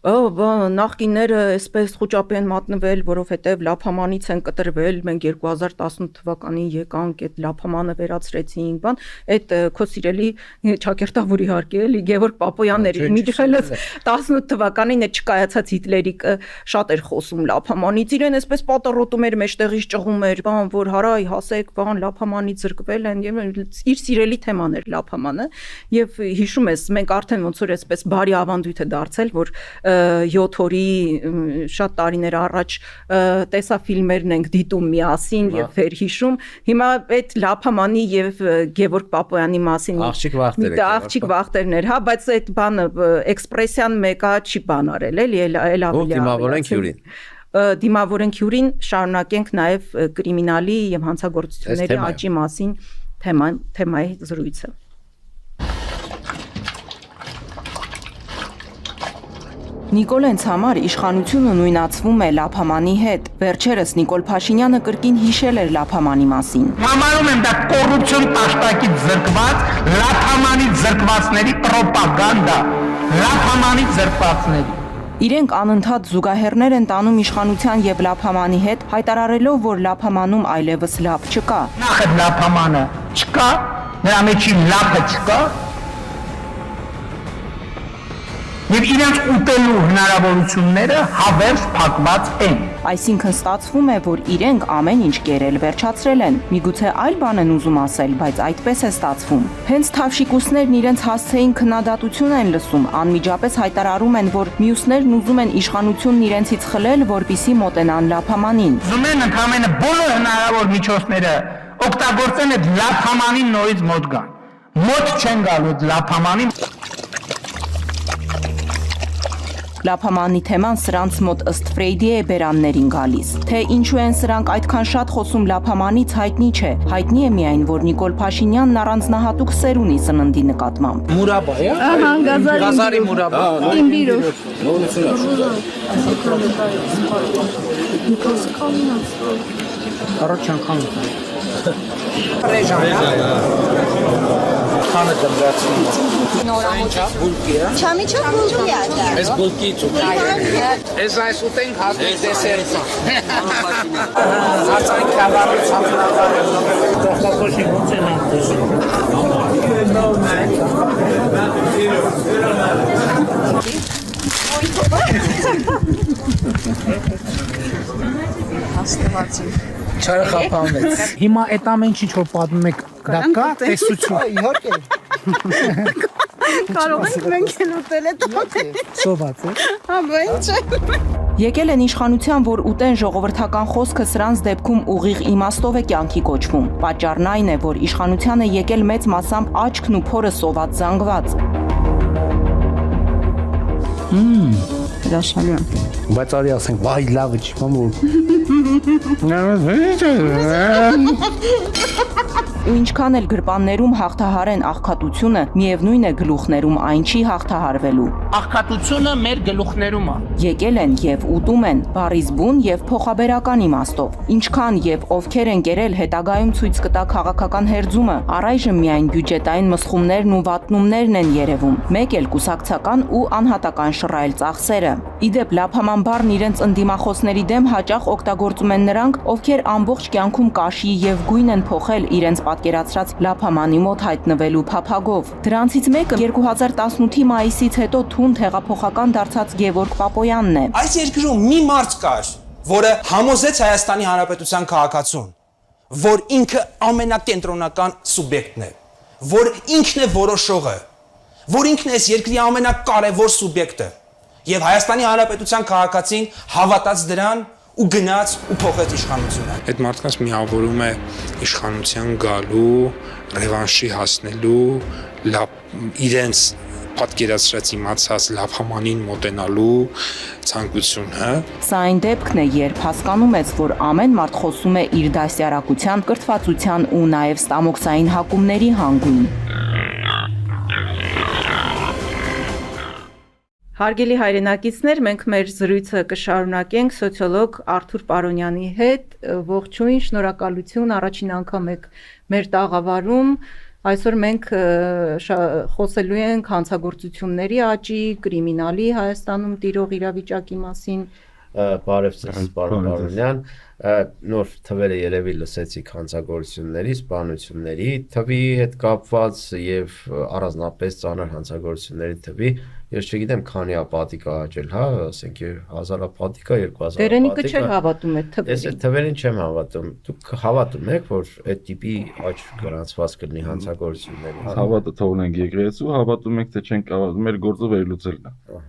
նախկինները այսպես խոճապի են մատնվել, որովհետև լափամանից են կտրվել, մենք 2018 թվականին եկանք, այդ լափամանը վերացրեցինք, բան, այդ քո սիրելի ճակերտավոր իհարկե էլի Գևորգ Պապոյանների միջխելս 18 թվականին այդ չկայացած Հիտլերիկը շատ էր խոսում լափամանից, իրեն այսպես պատառոտում էր, մեջտեղից ճղում էր, բան, որ հարայ հասեք, բան, լափամանից զրկվել են, եւ իր սիրելի թեման էր լափամանը, եւ հիշում ես, մենք արդեն ոնց որ այսպես բարի ավանդույթ է դարձել, որ 7 օրի շատ տարիներ առաջ տեսաֆիլմերն ենք դիտում միասին եւ վերհիշում։ Հիմա այդ լափամանի եւ Գևորգ Պապոյանի մասին աղջիկ վախտերն էր, հա, բայց այդ բանը էքսպրեսիան մեկա չի բան արել, էլի էլ ավելի դիմավորենք հյուրին։ Դիմավորենք հյուրին, շարունակենք նաեւ կրիմինալի եւ հանցագործությունների աճի մասին թեմայի զրույցը։ Նիկոլենց համար իշխանությունը նույնացվում է լափամանի հետ։ Վերջերս Նիկոլ Փաշինյանը կրկին հիշել էր լափամանի մասին։ Համարում եմ դա կոռուպցիոն տաշտակից զրկված լափամանի զրկվածների պրոպագանդա, լափամանի զրկվածների։ Իրենք անընդհատ զուգահեռներ են տանում իշխանության եւ լափամանի հետ, հայտարարելով, որ լափամանում այլևս լափ չկա։ Նախ այդ լափամանը չկա, նրա մեջին լափը չկա։ Եվ իրենց ուտելու հնարավորությունները հավերժ փակված են։ Այսինքն ստացվում է, որ իրենք ամեն ինչ կերել վերջացրել են։ Միգուցե այլ բան են ուզում ասել, բայց այդպես է ստացվում։ Հենց թավշիկուսներն իրենց հասցեին քննադատություն են լսում, անմիջապես հայտարարում են, որ մյուսներն ուզում են իշխանությունն իրենցից խլել, որպիսի մոտենան լափամանին։ Ուզում են ընդհանրապես բոլոր հնարավոր միջոցները օգտագործեն այդ լափամանին նորից մոտ գան։ Մոտ չեն գալու լափամանին։ Լափամանի թեման սրանց մոտ ըստ Ֆրեյդի է բերաններին գալիս։ Թե ինչու են սրանք այդքան շատ խոսում լափամանից հայտնի չէ։ Հայտնի է միայն, որ Նիկոլ Փաշինյանն առանձնահատուկ սեր ունի սննդի նկատմամբ։ Մուրաբա է։ Ահա, Գազարի մուրաբա։ Իմբիրով։ Առաջ անգամ։ Ռեժան։ Քանը դրացին։ Չամիչա բուլկի է դա։ Այս բուլկի ծուղ։ Այս այս ուտենք հատիկ դեսերտ։ Ասան կավարի ցամնավարը։ Տոխտակոշի ոնց են անդես։ Աստվածի։ Չարխափանվեց։ Հիմա այդ ամեն ինչ որ պատմում եք, դա կա տեսություն։ Իհարկե։ Կարող ենք մենք էլ ուտել այդ ամենը։ Սոված է։ Հա, ինչ։ Եկել են իշխանության, որ ուտեն ժողովրդական խոսքը սրանց դեպքում ուղիղ իմաստով է կյանքի կոչվում։ Պատճառն այն է, որ իշխանության է եկել մեծ մասամբ աչքն ու փորը սոված զանգված։ Հրաշալի է։ Բայց արի ասենք, վայ լավը չիմ որ։ Ու ինչքան էլ գրպաններում հաղթահարեն աղքատությունը, միևնույն է գլուխներում այն չի հաղթահարվելու։ Աղքատությունը մեր գլուխներում է։ Եկել են եւ ուտում են բառից բուն եւ փոխաբերական իմաստով։ Ինչքան եւ ովքեր են կերել հետագայում ցույց կտա քաղաքական հերձումը, առայժմ միայն բյուջետային մսխումներն ու վատնումներն են երևում, մեկ էլ կուսակցական ու անհատական շռայլ ծախսերը։ Իդեպ լափաման բառն իրենց ընդդիմախոսների դեմ հաճախ օգտագործում են նրանք, ովքեր ամբողջ կյանքում կաշի եւ գույն են փոխել իրենց պատկերացրած լափամանի մոտ հայտնվելու փափագով։ Դրանցից մեկը 2018-ի մայիսից հետո թունդ հեղափոխական դարձած Գևորգ Պապոյանն է։ Այս երկրում մի մարդ կար, որը համոզեց Հայաստանի Հանրապետության քաղաքացուն, որ ինքը ամենակենտրոնական սուբյեկտն է, որ ինքն է որոշողը, որ ինքն է այս երկրի ամենակարևոր սուբյեկտը, եւ Հայաստանի Հանրապետության քաղաքացին հավատաց դրան ու գնաց ու փոխեց իշխանությունը։ Այդ մարդկանց միավորում է իշխանության գալու, ռևանշի հասնելու, իրենց պատկերացրած իմացած լափամանին մոտենալու ցանկությունը։ Սա այն դեպքն է, երբ հասկանում ես, որ ամեն մարդ խոսում է իր դասյարակության, կրթվածության ու նաև ստամոքսային հակումների հանգույն։ Հարգելի հայրենակիցներ, մենք մեր զրույցը կշարունակենք սոցիոլոգ Արթուր Պարոնյանի հետ։ Ողջույն, շնորհակալություն, առաջին անգամ եք մեր տաղավարում։ Այսօր մենք խոսելու ենք հանցագործությունների աճի, կրիմինալի Հայաստանում տիրող իրավիճակի մասին։ Բարև ձեզ, պարոն Պարոնյան, նոր թվերը երևի լսեցիք հանցագործությունների, սպանությունների թվի հետ կապված եւ առանձնապես ծանր հանցագործությունների թվի, ես չգիտեմ քանի ապատիկ է աճել, հա, ասենք 1000 ապատիկ է, 2000 Տերենիկը չէր հավատում այդ թվերին։ Ես այդ թվերին չեմ հավատում։ Դուք հավատում եք, որ այդ տիպի աճ գրանցված կլինի հանցագործությունների։ Հավատը թողնենք եկեղեցու, հավատում եք թե չենք հավատում, մեր գործը վերլուծելն է։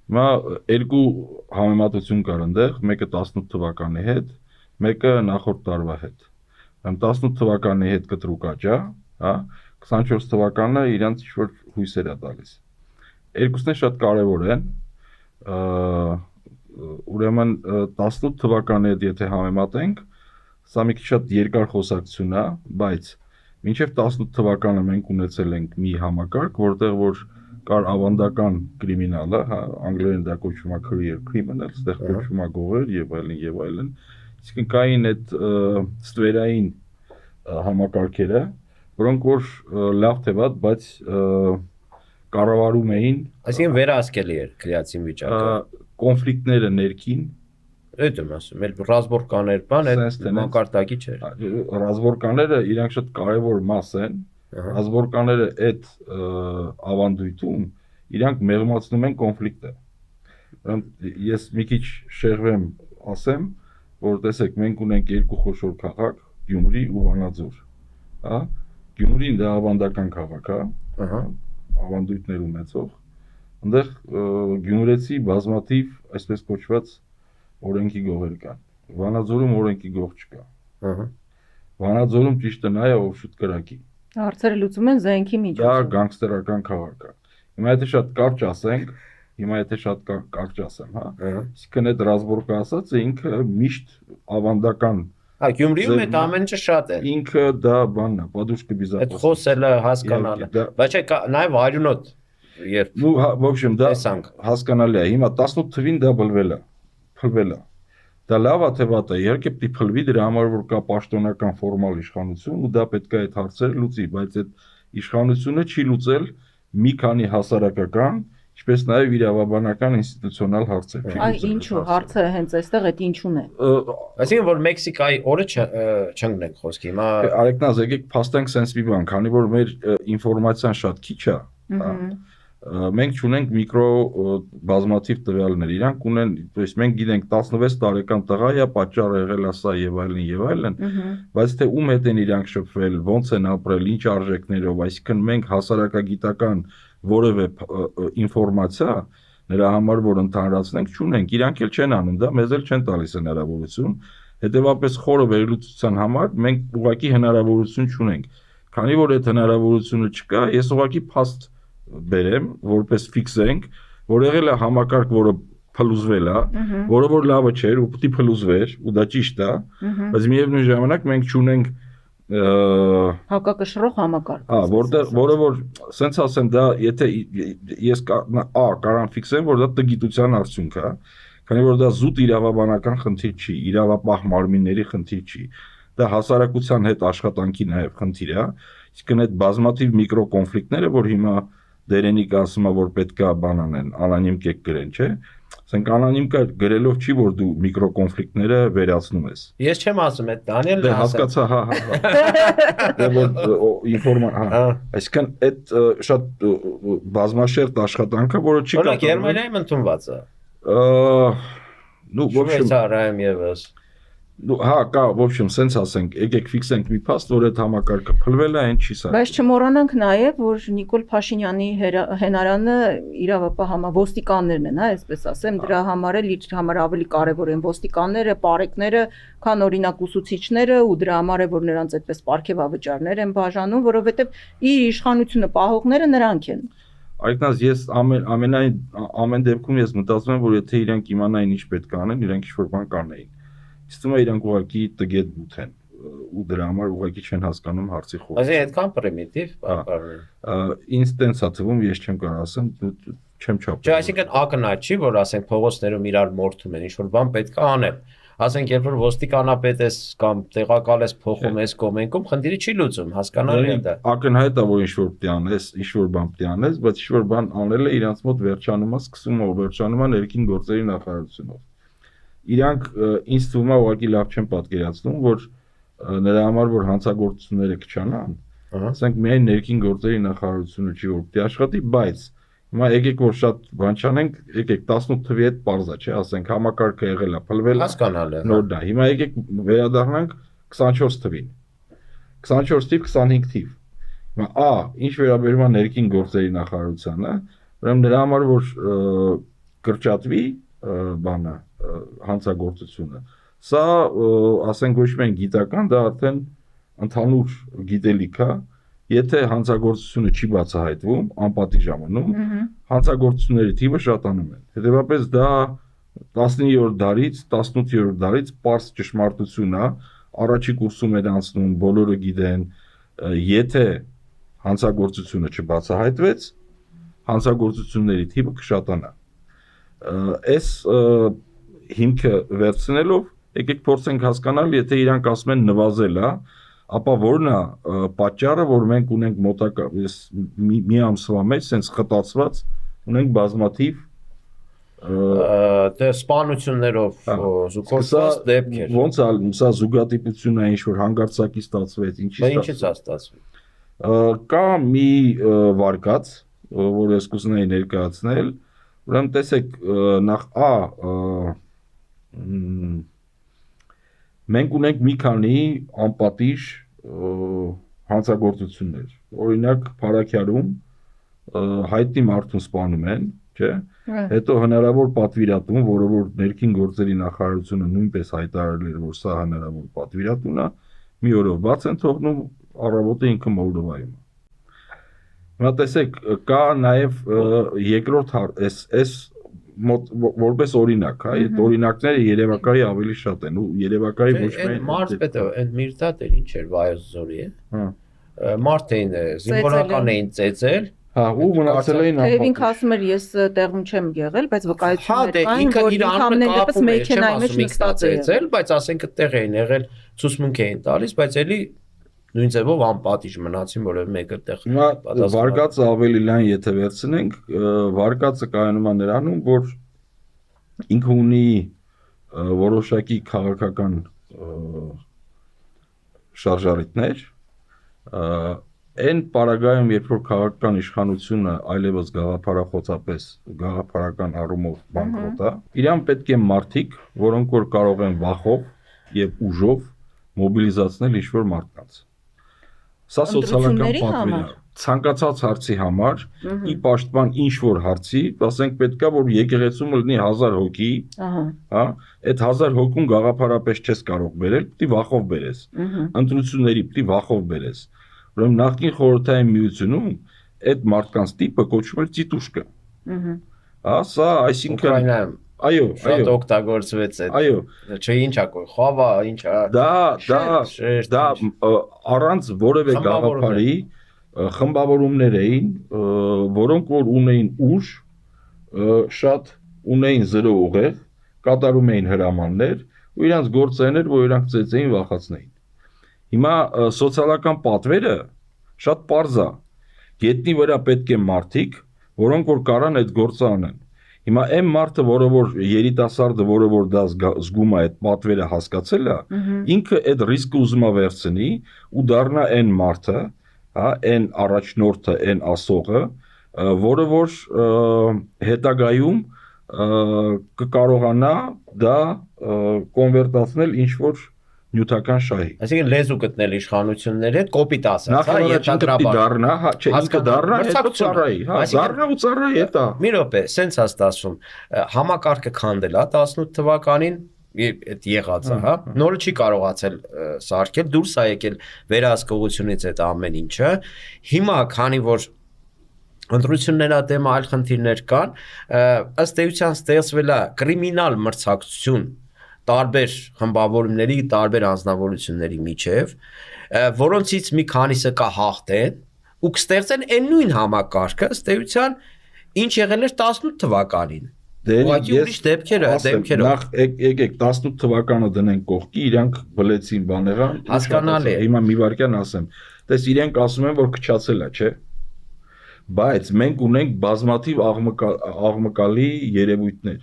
Հիմա երկու համեմատություն կար այնտեղ, մեկը 18 թվականի հետ, մեկը նախորդ տարվա հետ։ 18 թվականի հետ կտրուկ աճ է, հա, 24 թվականը իրանց ինչ-որ հույսեր է տալիս։ Երկուսն էլ շատ կարևոր են։ Ուրեմն 18 թվականի հետ եթե համեմատենք, սա մի քիչ շատ երկար խոսակցություն է, բայց մինչև 18 թվականը մենք ունեցել ենք մի համակարգ, որտեղ որ կար ավանդական կրիմինալը, հա, անգլերեն դա կոչվում է career criminal, այստեղ կոչվում է գողեր եւ այլն եւ այլն։ Իսկ կային այդ ստվերային համակարգերը, որոնք որ լավ թե վատ, բայց կառավարում էին, այսինքն վերահսկելի էր քրեացին վիճակը, կոնֆլիկտները ներքին, այդ եմ ասում, էլ ռազմորկաներ բան, այդ մակարդակի չէր։ Ռազմորկանները իրանք շատ կարևոր մաս են, ռազմորկանները այդ ավանդույթում իրանք մեղմացնում են կոնֆլիկտը։ Ես մի քիչ շեղվեմ ասեմ, որ տեսեք, մենք ունենք երկու խոշոր քաղաք, Գյումրի ու Վանաձոր, հա։ Գյումրին դա ավանդական քաղաք, հա, ավանդույթներ ունեցող, այնտեղ գյումրեցի բազմաթիվ, այսպես կոչված, օրենքի գողեր կան։ Վանաձորում օրենքի գող չկա։ Վանաձորում ճիշտը նա է, ով շուտ կրակի։ Հարցերը լուծում են զենքի Դա միջոցով։ գանգստերական քաղաք է։ Հիմա եթե շատ կարճ ասենք, հա։ Իսկն այդ ռազմորկը ասածը ինքը միշտ ավանդական Գյումրիում այդ ամեն ինչը շատ է։ Ինքը դա բանն է, պատուշկը բիզա։ Այդ խոսելը հասկանալը։ Բայց չէ, նաև արյունոտ երբ в общем, դա հասկանալի է։ Հիմա 18 թվին դա փլվել է։ Դա լավ է թե վատ է, իհարկե պիտի փլվի, դրա համար որ կա պաշտոնական ֆորմալ իշխանություն ու դա պետք է այդ հարցերը լուծի, բայց այդ իշխանությունը չի լուծել մի քանի հասարակական, ինչպես նաև իրավաբանական ինստիտուցիոնալ հարցեր։ Այ ինչու հարցը հենց այստեղ այդ ինչուն է։ Այսինքն որ Մեքսիկայի օրը չընկնենք խոսքի։ Հիմա Արեկնազ եկեք փաստենք sense մի բան, քանի որ մեր ինֆորմացիան շատ քիչ է, մենք ունենք միկրո բազմաթիվ տվյալներ, իրանք ունեն, то есть մենք գիտենք 16 տարեկան տղա է, պատճառը եղել է սա եւ այլն, բայց թե ում հետ են իրանք շփվել, ոնց են ապրել, ինչ արժեքներով, այսինքն մենք հասարակագիտական որևէ ինֆորմացիա նրա համար որ ընդհանրացնենք չունենք, իրանք էլ չեն անում դա, մեզ էլ չեն տալիս հնարավորություն, հետեւաբար խորը վերլուծության համար մենք ուղղակի հնարավորություն չունենք, քանի որ այդ հնարավորությունը չկա, ես ուղղակի փաստ բերեմ, որպես ֆիքսենք, որ եղել է համակարգ, որը փլուզվել է, որը որ լավը չէր ու պետք է փլուզվեր, ու դա ճիշտ է, բայց միևնույն ժամանակ մենք չունենք հակակշռող համակարգ։ Որը որ սենց ասեմ, դա եթե ես կարամ ֆիքսեմ, որ դա տգիտության արդյունք է, քանի որ դա զուտ իրավաբանական խնդիր չի, իրավապահ մարմինների խնդիր չի, դա հասարակության հետ աշխատանքի նաև խնդիր է, իսկ այդ բազմաթիվ միկրո կոնֆլիկտները, որ հիմա Դերենիկ ասում է, որ պետքա բան անեն, անանիմ կեք գրեն, չէ՞։ Ասենք անանիմ գրելով չի, որ դու միկրո կոնֆլիկտները վերացնում ես։ Ես չեմ ասում, այդ Դանիելն է ասում։ Հասկացա, հա։ Դե որ ինֆորմա, հա։ Այսինքն այդ շատ բազմաշերտ աշխատանքը, որը չի կատարվում։ Օրինակ Գերմանիայում ընդունված է։ Ну, в общем, Շվեյցարիայում եւս։ Հա, կա, в общем, սենց ասենք, եկեք ֆիքսենք մի փաստ, որ այդ համակարգը փլվել է, այն չի սա։ Բայց չմոռանանք նաև, որ Նիկոլ Փաշինյանի հենարանը իրավապահ ոստիկաններն են, հա, այսպես ասեմ, դրա համար էլ իր համար ավելի կարևոր են ոստիկանները, պարեկները, քան օրինակ ուսուցիչները ու դրա համար է, որ նրանց այդպես պարգևավճարներ են բաժանում, որովհետև իր իշխանությունը պահողները նրանք են։ Այդնաս ես ամեն դեպքում ես մտածում եմ, որ եթե իրանք իմանային ինչ պետք է անեն, իրանք ինչ-որ բան կանեին։ Իսկ հիմա իրանք ուղղակի տգետ բութ են ու դրա համար ուղղակի չեն հասկանում հարցի խորը։ Այսինքն այդքան պրիմիտիվ բառեր։ Ինձ տենց է թվում, ես չեմ կարող ասեմ, չեմ չափել։ Չէ, այսինքն ակնհայտ չի, որ ասենք փողոցներում իրար մորթում են, ինչ-որ բան պետք է անել։ Ասենք երբ որ ոստիկանապետ ես կամ տեղակալ ես փոխում ես կոմենքում, խնդիրը չի լուծում, հասկանալի է դա։ Ակնհայտ է, որ ինչ-որ պետք է անես, ինչ-որ բան պետք է անես, բայց ինչ-որ բան անելը իրանց մոտ վերջանում է, սկսում է վերջանում է ներքին գործերի նախարարությունով։ Իրանք ինձ թվում է ուղղակի լավ չեն պատկերացնում, որ նրա համար որ հանցագործությունները կչանան, ասենք միայն ներքին գործերի նախարարությունը չի որ պետք է աշխատի, բայց հիմա եկեք որ շատ բան չանենք, եկեք 18 թվի հետ parza չէ, ասենք համակարգը եղել է, փլվել է, հասկանալի է։ Նոր դա։ Հիմա եկեք վերադառնանք 24 թվին։ 24 թիվ, 25 թիվ։ Հիմա ինչ վերաբերում է ներքին գործերի նախարարությանը, ուրեմն նրա համար որ կրճատվի բանը հանցագործությունը։ Սա ասենք ոչ միայն գիտական, դա արդեն ընդհանուր գիտելիք է, եթե հանցագործությունը չի բացահայտվում, անպատի ժամանում, հանցագործությունների թիվը շատանում են։ Հետևաբար դա 19-րդ դարից, 18-րդ դարից պարզ ճշմարտություն է, առաջի կուրսում էր անցնում, բոլորը գիտեն, եթե հանցագործությունը չբացահայտվեց, հանցագործությունների թիվը կշատանա։ Այս հիմքը վերցնելով, եկեք փորձենք հասկանալ, եթե իրանք ասում են նվազել է, ապա որն է պատճառը, որ մենք ունենք մոտակա մի ամսվա մեջ sense խտացված ունենք բազմաթիվ դե սպանություններով զուգորդված դեպքեր։ Ոնց է սա զուգատիպություն է, ինչ որ հանգարցակի ստացվեց, ինչի՞ց է ստացվել։ Կա մի վարկած, որ ես կուզենայի ներկայացնել, ուրեմն տեսեք նախ մենք ունենք մի քանի անպատիժ հանցագործություններ։ Օրինակ Փարաքյարում հայտնի մարդուն սպանում են, չէ՞։ Հետո հնարավոր պատվիրատուն, որը որ ներքին գործերի նախարարությունը նույնպես հայտարարել էր, որ սա հնարավոր պատվիրատուն է, մի օրով բաց են թողնում, առավոտը ինքը Մոլդովայում է։ Հիմա տեսեք, կա նաև երկրորդ այս որպես օրինակ, հա, այդ օրինակները Երևակայի ավելի շատ են, ու Երևակայի ոչ միայն Մարզպետը, այդ Միրդատը ինչ էր Վայոց ձորի է։ Մարդ էին զինվորական էին ծեծել։ Հա, ու մնացել էին Թեև ինքը ասում էր ես տեղում չեմ եղել, բայց վկայություններ կային, որ ինքամն դեպս մեքենայի մեջ նստած է, բայց ասենք այդտեղ էին եղել, ցուցմունք էին տալիս, բայց էլի նույն ձևով անպատիժ մնացին, որովհետև մեկը այդտեղ Հիմա վարկածը ավելի լայն եթե վերցնենք, վարկածը կայանում է նրանում, որ ինքը ունի որոշակի քաղաքական շարժառիթներ, այն պարագայում, երբ որ քաղաքական իշխանությունը այլևս գաղափարախոցապես, գաղափարական առումով բանկրոտ է, իրան պետք է մարդիկ, որոնք որ կարող են վախով եւ ուժով մոբիլիզացնել ինչ-որ մարդկանց։ Սա սոցիալական պատվեր է։ Ցանկացած հարցի համար, ի պաշտպան ինչ-որ հարցի, ասենք պետքա որ եկեղեցում լինի 1000 հոգի, հա, այդ 1000 հոգուն գաղափարապես չես կարող բերել, պիտի վախով բերես։ Ընտրությունների պիտի վախով բերես։ Ուրեմն նախկին խորհրդային միությունում այդ մարդկանց տիպը կոչվում էր ծիտուշկա։ Հա, սա այսինքն այո, շատ օգտագործվեց այդ։ Այո, չէ, ինչա կոյ, խավա, ինչա։ Դա առանց որևէ գաղափարի խմբավորումներ էին, որոնք որ ունեին ուժ, շատ ունեին զրո ուղեղ, կատարում էին հրամաններ, ու իրանց գործերն էր, որ իրանք ծեծեին վախացնեին։ Հիմա սոցիալական պատվերը շատ պարզ է։ Գետնի վրա պետք է մարդիկ, որոնք որ կարան այդ գործը անեն։ Հիմա այն մարդը, որը որ երիտասարդը, որը որ դա զգում է այդ պատվերը հասկացել է, ինքը այդ ռիսկը ուզում է վերցնի ու դառնա այն մարդը, հա, այն առաջնորդը, այն ասողը, որը որ հետագայում կկարողանա դա կոնվերտացնել ինչ-որ նյութական շահի։ Այսինքն լեզու գտնել իշխանությունների հետ կոպիտ ասած, հա, ենթադրաբար դառնա, հա, չէ, ինքը դառնա, հետո ծառայի, հա, դառնա ու ծառայի հետ է։ Մի րոպե, սենց հաստատվում, համակարգը քանդել է 18 թվականին, այդ եղածը, հա, նորը չի կարողացել սարքել, դուրս է եկել վերահսկողությունից այդ ամեն ինչը։ Հիմա, քանի որ ընտրությունների դեմ այլ խնդիրներ կան, ըստ էության ստեղծվել է կրիմինալ մրցակցություն տարբեր խմբավորումների, տարբեր անձնավորությունների միջև, որոնցից մի քանիսը կա հաղթեն ու կստեղծեն այն նույն համակարգը, ըստ էության, ինչ եղել էր 18 թվականին։ Ուղղակի ուրիշ դեպքերը։ Նախ եկեք 18 թվականը դնենք կողքի, իրանք բլեցին բաներան, հասկանալի է։ Հիմա մի վարքյան ասեմ, տես իրենք ասում են, որ քչացել է, չէ՞։ Բայց մենք ունենք բազմաթիվ աղմկալի երևույթներ։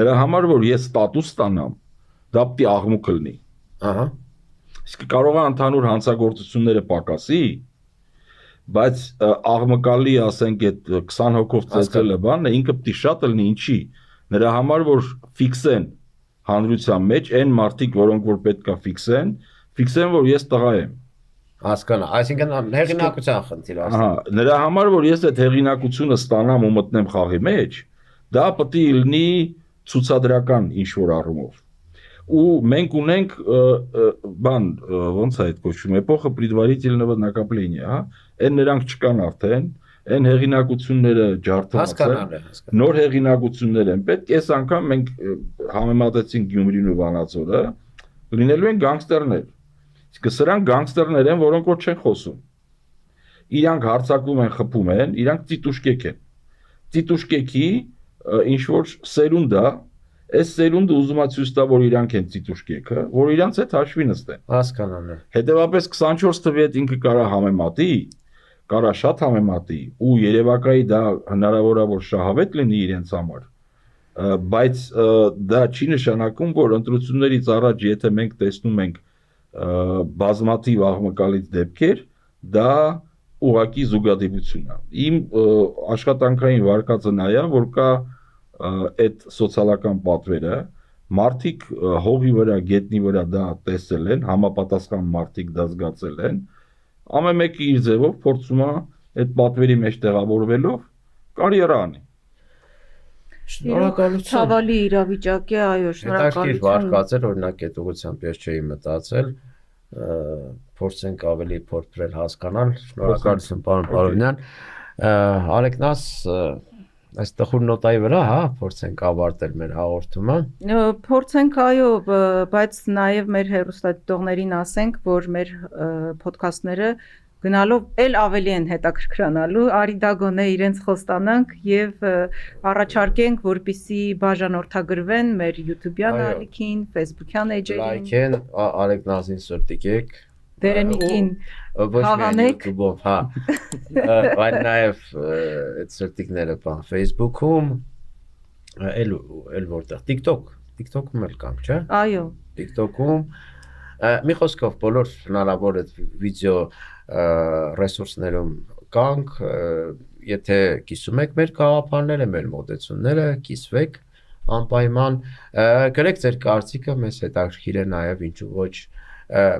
Նրա համար որ ես ստատուս ստանամ, դա պիտի աղմուկ լինի։ Ահա։ Իսկ կարող է ընդհանուր հանցագործությունները պակասի, բայց աղմկալի, ասենք, այդ 20 հոգով ծեծելը բանը ինքը պիտի շատ լինի, ինչի։ Նրա համար որ ֆիքսեն հանրության մեջ այն մարդիկ, որոնք որ պետքա ֆիքսեն, որ ես տղա եմ։ Հասկանա, այսինքն հեղինակության խնդիր ասում։ Ահա, նրա համար որ ես այդ հեղինակությունը ստանամ ու մտնեմ խաղի մեջ, դա պիտի լինի ցուցադրական ինչ-որ առումով։ Ու մենք ունենք բան, ոնց է այդ կոչվում, էպոխը предварительного накопления, հա, այն նրանք չկան արդեն, այն հեղինակությունները ջարդված են, նոր հեղինակություններ են պետք, այս անգամ մենք համեմատեցինք Գյումրին ու Վանաձորը, լինելու են գանգստերներ։ Իսկ սրանք գանգստերներ են, որոնք որ չեն խոսում։ Իրանք հարձակվում են, խփում են, իրանք ծիտուշկեք են։ Ծիտուշկեքի ինչ որ սերունդ է, այս սերունդը ուզում է ցույց տա, որ իրանք են ծիտուշկեքը, որ իրանք հետ հաշվի նստեն։ Հասկանալի։ Հետևաբար 24 թվի հետ ինքը կարա համեմատի, կարա շատ համեմատի, ու Երևակայի դա հնարավոր է որ շահավետ լինի իրենց համար։ Բայց դա չի նշանակում, որ ընտրություններից առաջ, եթե մենք տեսնում ենք բազմաթիվ աղմկալից դեպքեր, դա ուղղակի զուգադիպություն է։ Իմ աշխատանքային վարկածը նա է, որ կա այդ սոցիալական պատվերը, մարդիկ հողի վրա, գետնի վրա դա տեսել են, համապատասխան մարդիկ դա զգացել են, ամեն մեկը իր ձևով փորձում է այդ պատվերի մեջ տեղավորվելով կարիերա անի։ Շնորհակալություն։ Ցավալի իրավիճակ է, այո, Հետաքրքիր շնորհակալություն։ վարկածել, օրինակ այդ ուղղությամբ ես չէի մտածել, փորձենք ավելի փորձել հասկանալ։ Շնորհակալություն, պարոն Պարոնյան։ Արեգնաս այս տխուր նոտայի վրա, հա, փորձենք ավարտել մեր հաղորդումը։ Փորձենք, այո, բայց նաև մեր հեռուստադիտողներին ասենք, որ մեր ոդքասթները գնալով էլ ավելի են հետաքրքրանալու, արի դա գոնե իրենց խոստանանք եւ առաջարկենք, որպիսի բաժանորդագրվեն մեր YouTube-յան ալիքին, Facebook-յան էջերին, Լայքեն, Արեգնասին սրտիկեք, Դերենիկին հավանեք, YouTube-ով, հա։ Բայց նաև այդ սրտիկները բան Facebook-ում, էլ որտեղ TikTok-ում էլ կանք, չէ՞։ Այո։ TikTok-ում մի խոսքով բոլոր հնարավոր այդ վիդեո ռեսուրսներում կանք, եթե կիսում եք մեր գաղափարները, մեր մոտեցումները, կիսվեք անպայման, գրեք ձեր կարծիքը, մեզ հետաքրքիր է նաև ինչու ոչ,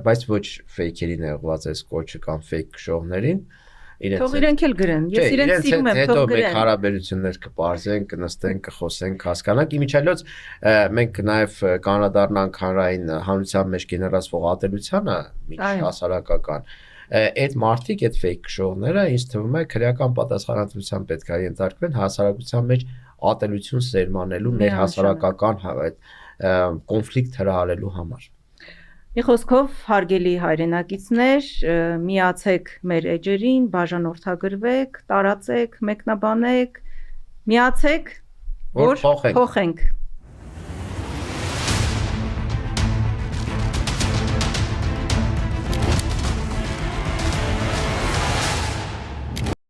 բայց ոչ ֆեյքերին եղված այս կոչը կամ ֆեյք քշողներին, թող իրենք էլ գրեն, ես իրենց սիրում եմ, հետո թող մենք գրեն։ հարաբերություններ կպարզենք, կնստենք, կխոսենք, կհասկանանք։ Իմիջիայլոց մենք նաև կանադառնանք հանրային հանրության մեջ գեներացվող ատելությանը, միջ հասարակական։ Այդ մարդիկ, այդ ֆեյք քշողները ինձ թվում է քրեական պատասխանատվության պետք է ենթարկվեն հասարակության մեջ ատելություն սերմանելու, ներհասարակական կոնֆլիկտ հրահարելու համար։ Մի խոսքով, հարգելի հայրենակիցներ, միացեք մեր էջերին, բաժանորդագրվեք, տարածեք, մեկնաբանեք, միացեք, որ փոխենք։